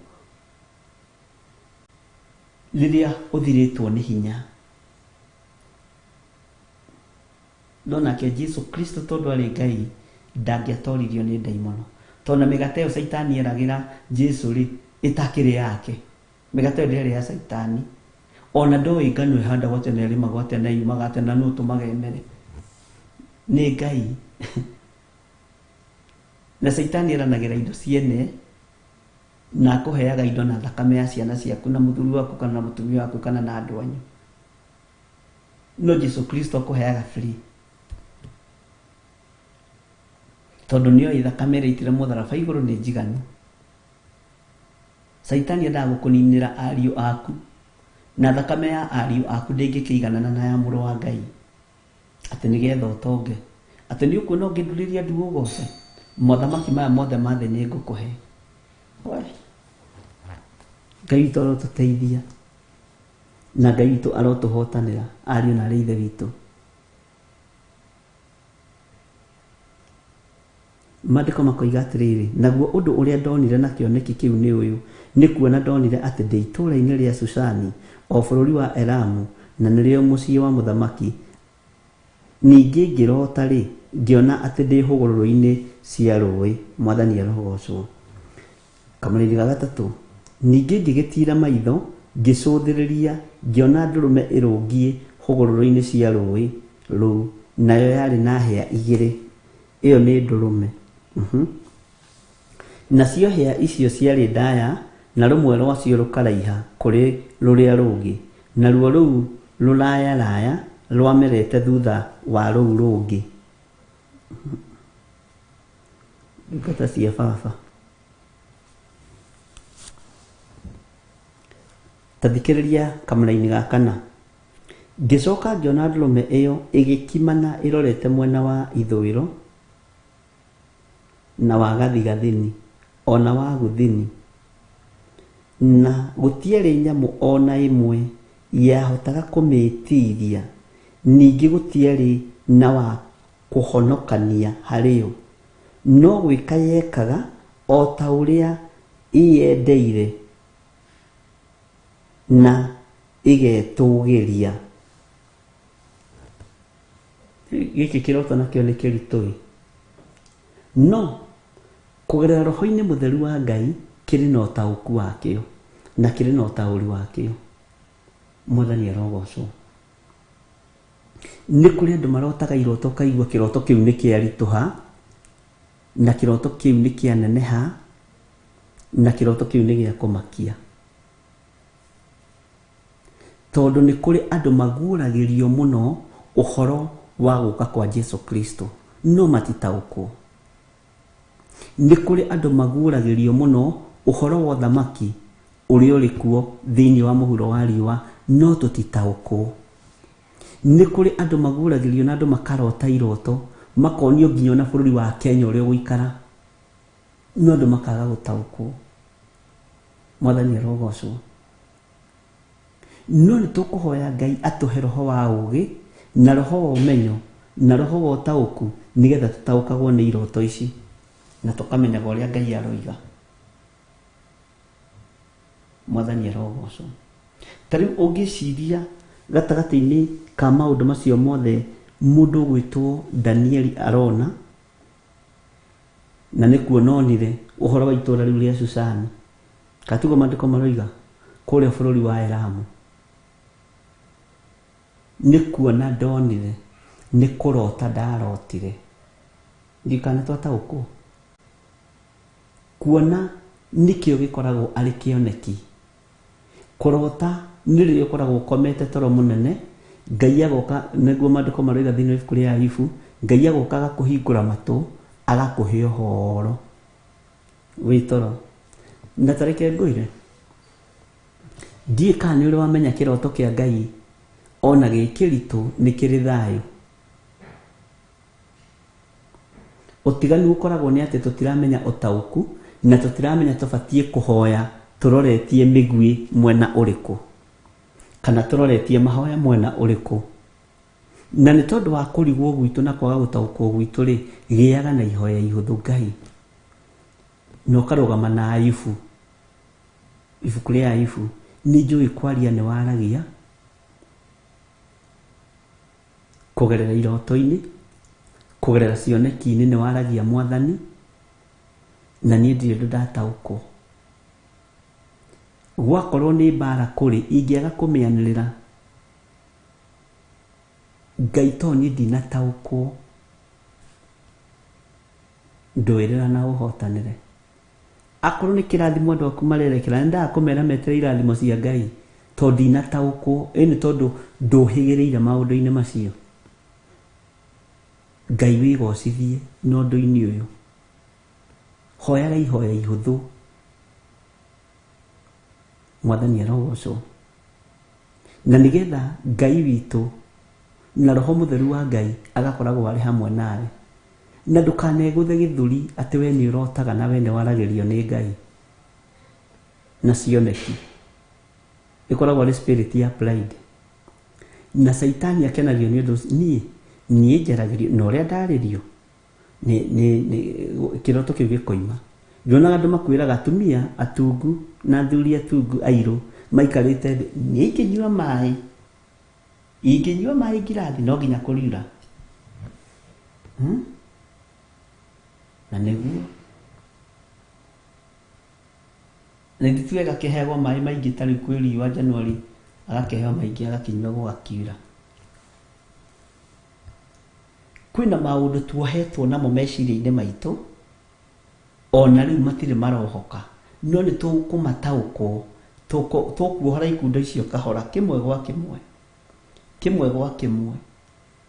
Rĩrĩa ũthirĩtwo nĩ hinya. Nonake Jesũ Kristo tondũ arĩ Ngai ndangĩatoririo nĩ ndaimono, tondũ na mĩgate ĩyo Saitani eragĩra Jesũ rĩ ĩtakĩrĩ yake. Mĩgate ĩyo ndĩarĩ ya Saitani. Ona ndoĩ ngano ĩhandagwo tene ĩrĩmagwo tene yumaga tene nũ tũmagemere. Nĩ Ngai. Na Saitani eranagĩra indo ciene na akũheaga indo na thakame ya ciana ciaku na mũthuri waku kana na mũtumia waku kana na andũ anyu. No Jesũ Kristo akũheaga free. Tondũ nĩoĩ thakame ĩrĩitire mũtharaba igũrũ nĩ njiganu. Saitani endaga gũkũninĩra ariũ aku, na thakame ya ariũ aku ndĩngĩkĩiganana na ya mũrũ wa Ngai, atĩ nĩgetha ũtonge, atĩ nĩ ũkuona ũngĩndurĩria ndu ũgoce mothamaki maya mothe ma thĩ nĩ ngũkũhe. Ngai witũ arotũteithia na Ngai witũ arotũhotanĩra, ariũ na arĩ ithe witũ. Maandĩko makoiga atĩrĩrĩ, naguo ũndũ ũrĩa ndonire na kĩoneki kĩu nĩ ũyũ, nĩ kuona ndonire atĩ ndĩ itũũra-inĩ rĩa Shushani o bũrũri wa Elamu, na nĩrĩo mũciĩ wa mũthamaki. Ningĩ ngĩrota rĩ, ngĩona atĩ ndĩ hũgũrũrũ-inĩ cia rũĩ. Mwathani arogocwo. Kamũrĩni ga gatatũ. Ningĩ ngĩgĩtira maitho, ngĩcũthĩrĩria, ngĩona ndũrũme ĩrũngiĩ hũgũrũrũ-inĩ cia rũĩ rũu, nayo yarĩ na hĩa 2. Ĩyo nĩ ndũrũme. nacio hĩa icio ciarĩ ndaya na rũmwe rwacio rũkaraiha kũrĩ rũrĩa rũngĩ, naruo rũu rũraya rwamerete thutha wa rũu rũngĩ. Ndungata cia baba, tathikĩrĩria kamũra-inĩ ga kana. Ngĩcoka ngĩona ndũrũme ĩyo ĩgĩkimana ĩrorete mwena wa ithũĩro na wa gathigathini ona wa gũthini, na gũtiarĩ nyamũ ona ĩmwe yahotaga kũmĩtiria, ningĩ gũtiarĩ na wa kũhonokania harĩyo, no gwĩka yekaga o ta ũrĩa iyendeire na igetũgĩria. Gĩkĩ kĩroto nakĩo nĩ kĩritũ, no kũgerera roho-inĩ mũtheru wa Ngai kĩrĩ na ũtaũku wakĩo na kĩrĩ na ũtaũri wakĩo. Mwathani arogocwo. Nĩ kũrĩ andũ marotaga iroto, kaigua kĩroto kĩu nĩ kĩaritũha na kĩroto kĩu nĩ kĩaneneha na kĩroto kĩu nĩ gĩa kũmakia, tondũ nĩ kũrĩ andũ maguũragĩrio mũno ũhoro wa gũka kwa Jesu Kristo no matitaũkwo. Nĩ kũrĩ andũ maguũragĩrio mũno ũhoro wa ũthamaki ũrĩa ũrĩ kuo thĩinĩ wa mũhuro wa riũa no tũtitaũkwo. Nĩ kũrĩ andũ maguũragĩrio na andũ makarota iroto, makonio nginya na bũrũri wa Kenya ũrĩa gũikara, no andũ makaga gũtaũkwo. Mwathani arogocwo. No nĩ tũkũhoya Ngai atũhe roho wa ũũgĩ na roho wa ũmenyo na roho wa ũtaũku, nĩgetha tũtaũkagwo nĩ iroto ici na tũkamenyaga ũrĩa Ngai aroiga. Mwathani arogocwo. Tarĩu ũngĩciria gatagatĩ-inĩ ka maũndũ macio mothe mũndũ ũgwĩtwo Danieli arona, na nĩ kuona onire ũhoro wa itũũra rĩu rĩa Susani, katugo maandĩko maroiga kũrĩa bũrũri wa Elamu, nĩ kuona ndonire, nĩ kũrota ndarotire. Ndikana twataũkwo. Kuona nĩkĩo gĩkoragwo arĩ kĩoneki. Kũrota nĩ rĩrĩa ũkoragwo ũkomete toro mũnene, Ngai agoka, nĩguo maandĩko maroiga thĩinĩ wa ibuku rĩa Ayubu, Ngai agoka agakũhingũra matũ, agakũhe ũhoro wĩ toro. Na tarĩke ngũire, ndiĩ kana nĩ ũrĩ wamenya kĩroto kĩa Ngai ona gĩkĩritũ nĩ kĩrĩ thayũ. Ũtiganu ũkoragwo nĩ atĩ tũtiramenya ũtaũku na tũtiramenya tũbatiĩ kũhoya tũroretie mĩgwi mwena ũrĩkũ, kana tũroretie mahoya mwena ũrĩkũ. Na nĩ tondũ wa kũrigwo gwitũ na kwaga gũtaũkwo gwitũ rĩ, gĩaga na ihoya ihũthũ Ngai, na ũkarũgama na Ayubu. Ibuku rĩa Ayubu, nĩ njũĩ kwaria nĩ waragia kũgerera iroto-inĩ, kũgerera cioneki-inĩ nĩ waragia Mwathani, na niĩ ndirĩ ũndũ ndataũkwo. Gwakorwo nĩ mbara kũrĩ ingĩaga kũmĩanĩrĩra, Ngai to niĩ ndinataũkwo, ndũĩrĩra na ũhotanĩre. Akorwo nĩ kĩrathimo andũ aku marerekera, nĩndaga kũmera metere irathimo cia Ngai, to ndinataũkwo, nĩ tondũ ndũhĩgĩrĩire maũndũ-inĩ macio. Ngai wĩgocithie na ũndũ-inĩ ũyũ. Hoyaga ihoya ihũthũ. Mwathani arogocwo. Na nĩgetha Ngai witũ na roho mũtheru wa Ngai agakoragwo arĩ hamwe nawe, na ndũkanegũthe gĩthũri atĩ we nĩ ũrotaga na we nĩ waragĩrio nĩ Ngai. Na cioneki ĩkoragwo arĩ spirit ya pride, na Saitani akenagio nĩ ũndũ niĩ njaragĩrio na ũrĩa ndarĩrio kĩroto kĩu gĩkoima. Nyonaga andũ makwĩraga atumia atungu na athuri atungu airũ maikarĩte thĩ, niĩ ingĩnyua maĩ ngirathi no nginya kũriura. Na nĩguo nĩnditue gakĩheagwo maĩ maingĩ, tarĩu kwĩ riũa Januari agakĩheo maingĩ agakinyua gũgakiura. Kwĩna maũndũ tuohetwo namo meciria-inĩ maitũ ona riu matire marohoka no ni tukumataukwo tukuohora ikundo icio kahora kimwe gwa kimwe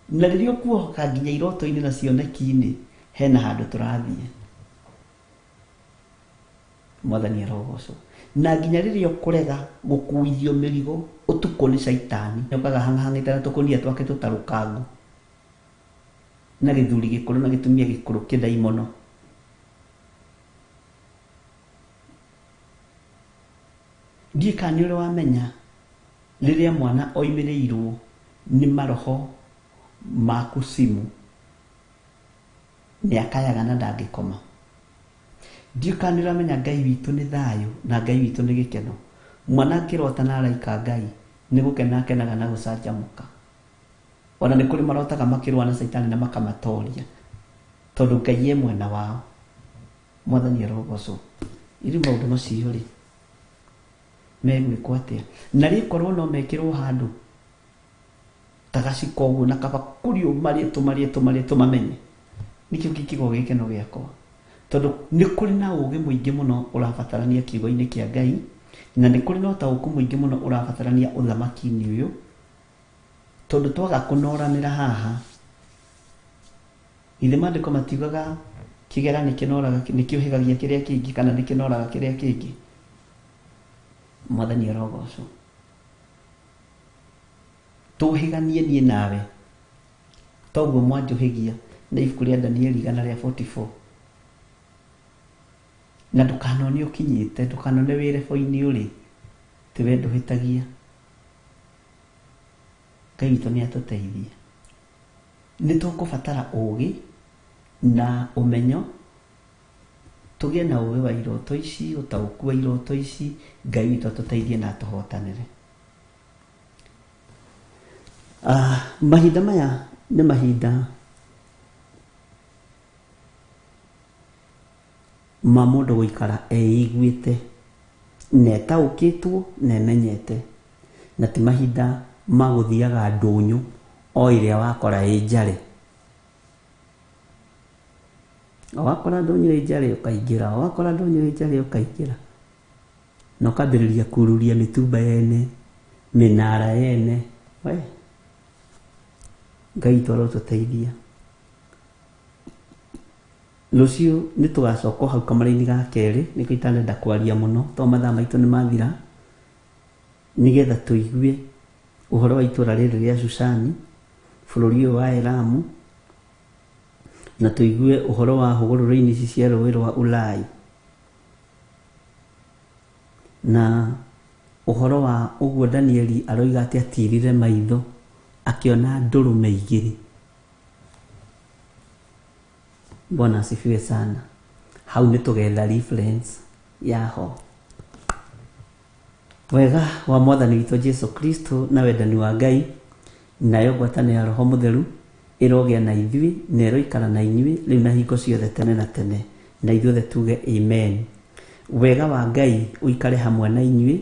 na ririo kuohoka nginya iroto-ini na cioneki-ini hena handu turathie mwathani arogocwo na nginya ririo kurega gukuithio mirigo utuko ni shaitani yokaga hangahangite na tukunia twake tutarukangu na githuri gikuru na gitumia gikuru kidaimono ndikani uri wamenya riria mwana oimireirwo ni maroho makusimu ni akayaga na ndangikoma ndikani uri wamenya Ngai witu ni thayo na Ngai witu ni gikeno mwana ngirota na araika Ngai ni gukena akenaga na gucanjamuka ona ni kuri marotaga makirwa na Saitani na makamatoria tondu Ngai ye mwena wao mwathani arogocwo iri maundu macio ri megwikwo atia na rikorwo no mekirwo handu tagaciko uguo na kabakurio marietu mamenye nikio kikigo gikeno giakwa tondu ni kuri na ugi muingi muno urabatarania kiugo-ini kia Ngai na ni kuri no tauku muingi muno urabatarania uthamaki-ini uyu tondu twaga kunoranira haha ile mandiko matigaga kigera nikinoraga nikiohigagia kiria kingi kana nikinoraga kiria kingi mwathani arogocwo tuhiganie nie nawe toguo mwanjuhigia na ibuku ria Danieli 144 na ndukanone ukinyite ndukanone wire fo-ini uri tiwe nduhitagia Ngai witu ni atuteithia ni tukubatara ugi na umenyo tugie na uwe wa iroto ici utauku wa iroto ici Ngai witu atuteithie na tuhotanire mahinda maya ni mahinda ma mundu guikara eigwite netaukitwo na emenyete na ti mahinda ma guthiaga ndunyu o iria wakora njare wakora ndunyu njare ukaingira wakora ndunyu njare ukaingira no kabiriria kururia mitumba yene minara yene we Ngai toro tuteithia lucio ni tugacoka hau kamari-ini ga keri niko itanenda kwaria muno to mathaa maitu ni mathira nigetha tuigue uhoro wa itura riri ria Susani bururi wa Elamu na tuigue uhoro wa hugururu-ini ici cia rũĩ rwa Ulai na uhoro wa uguo Danieli aroiga ati atirire maitho akiona ndurume igiri. Bwana asifiwe sana. Hau ni tugetha reference yaho wega wa mwathani witũ Jesu Kristo na wendani wa Ngai nayo ngwatanĩro ya Roho Mũtheru ĩrogĩa na ithuĩ na ĩroikara na inyuĩ rĩu na hingo ciothe tene na tene na ithuothe tuge amen. Wega wa Ngai ũikare hamwe na inyuĩ,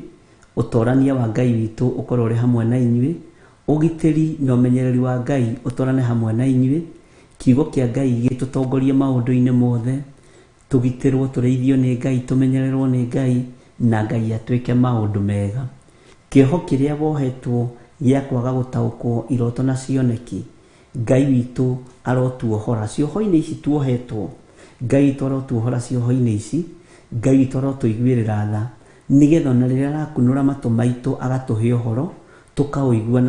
ũtorania wa Ngai witũ ũkorwo ũrĩ hamwe na inyuĩ, ũgitĩri na ũmenyereri wa Ngai ũtorane hamwe na inyuĩ, kiugo kĩa Ngai gĩtũtongorie maũndũ-inĩ mothe, tũgitĩrwo tũrĩithio nĩ Ngai, tũmenyererwo nĩ Ngai na Ngai atuĩke maũndũ mega. Kĩoho kĩrĩa wohetwo gĩa kwaga gũtaũkwo iroto na cioneki, Ngai witũ arotuohora cioho-inĩ ici tuohetwo. Ngai witũ arotuohora cioho-inĩ ici, Ngai witũ arotũiguĩrĩra tha, nĩgetha na rĩrĩa arakunũra matũ maitũ agatũhe ũhoro, tũkaũigua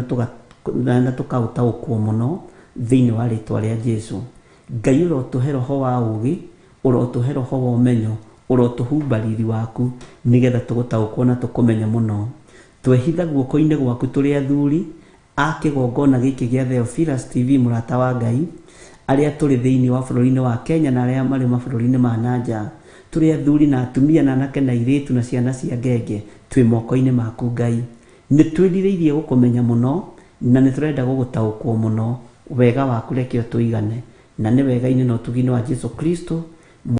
na tũkaũtaũkwo mũno thĩinĩ wa rĩtwa rĩa Jesu. Ngai ũrotũhe roho wa ũũgĩ, ũrotũhe roho wa ũmenyo, ũrotũhumba riri waku nĩgetha tũgũtaũkwo na tũkũmenya mũno. Twehitha guoko-inĩ gwaku tũrĩ athuri a kĩgongona gĩkĩ gĩa Theophilus TV mũrata wa Ngai, arĩa tũrĩ thĩinĩ wa bũrũri-inĩ wa Kenya na arĩa marĩ mabũrũri-inĩ ma nanja, tũrĩ athuri na atumia na anake na airĩtu na ciana cia ngenge, twĩ moko-inĩ maku Ngai. Nĩ twĩrirĩirie gũkũmenya mũno na nĩ tũrenda gũgũtaũkwo mũno. Wega waku reke ũtũigane, na nĩ wega-inĩ na ũtugi-inĩ wa Jesu Kristo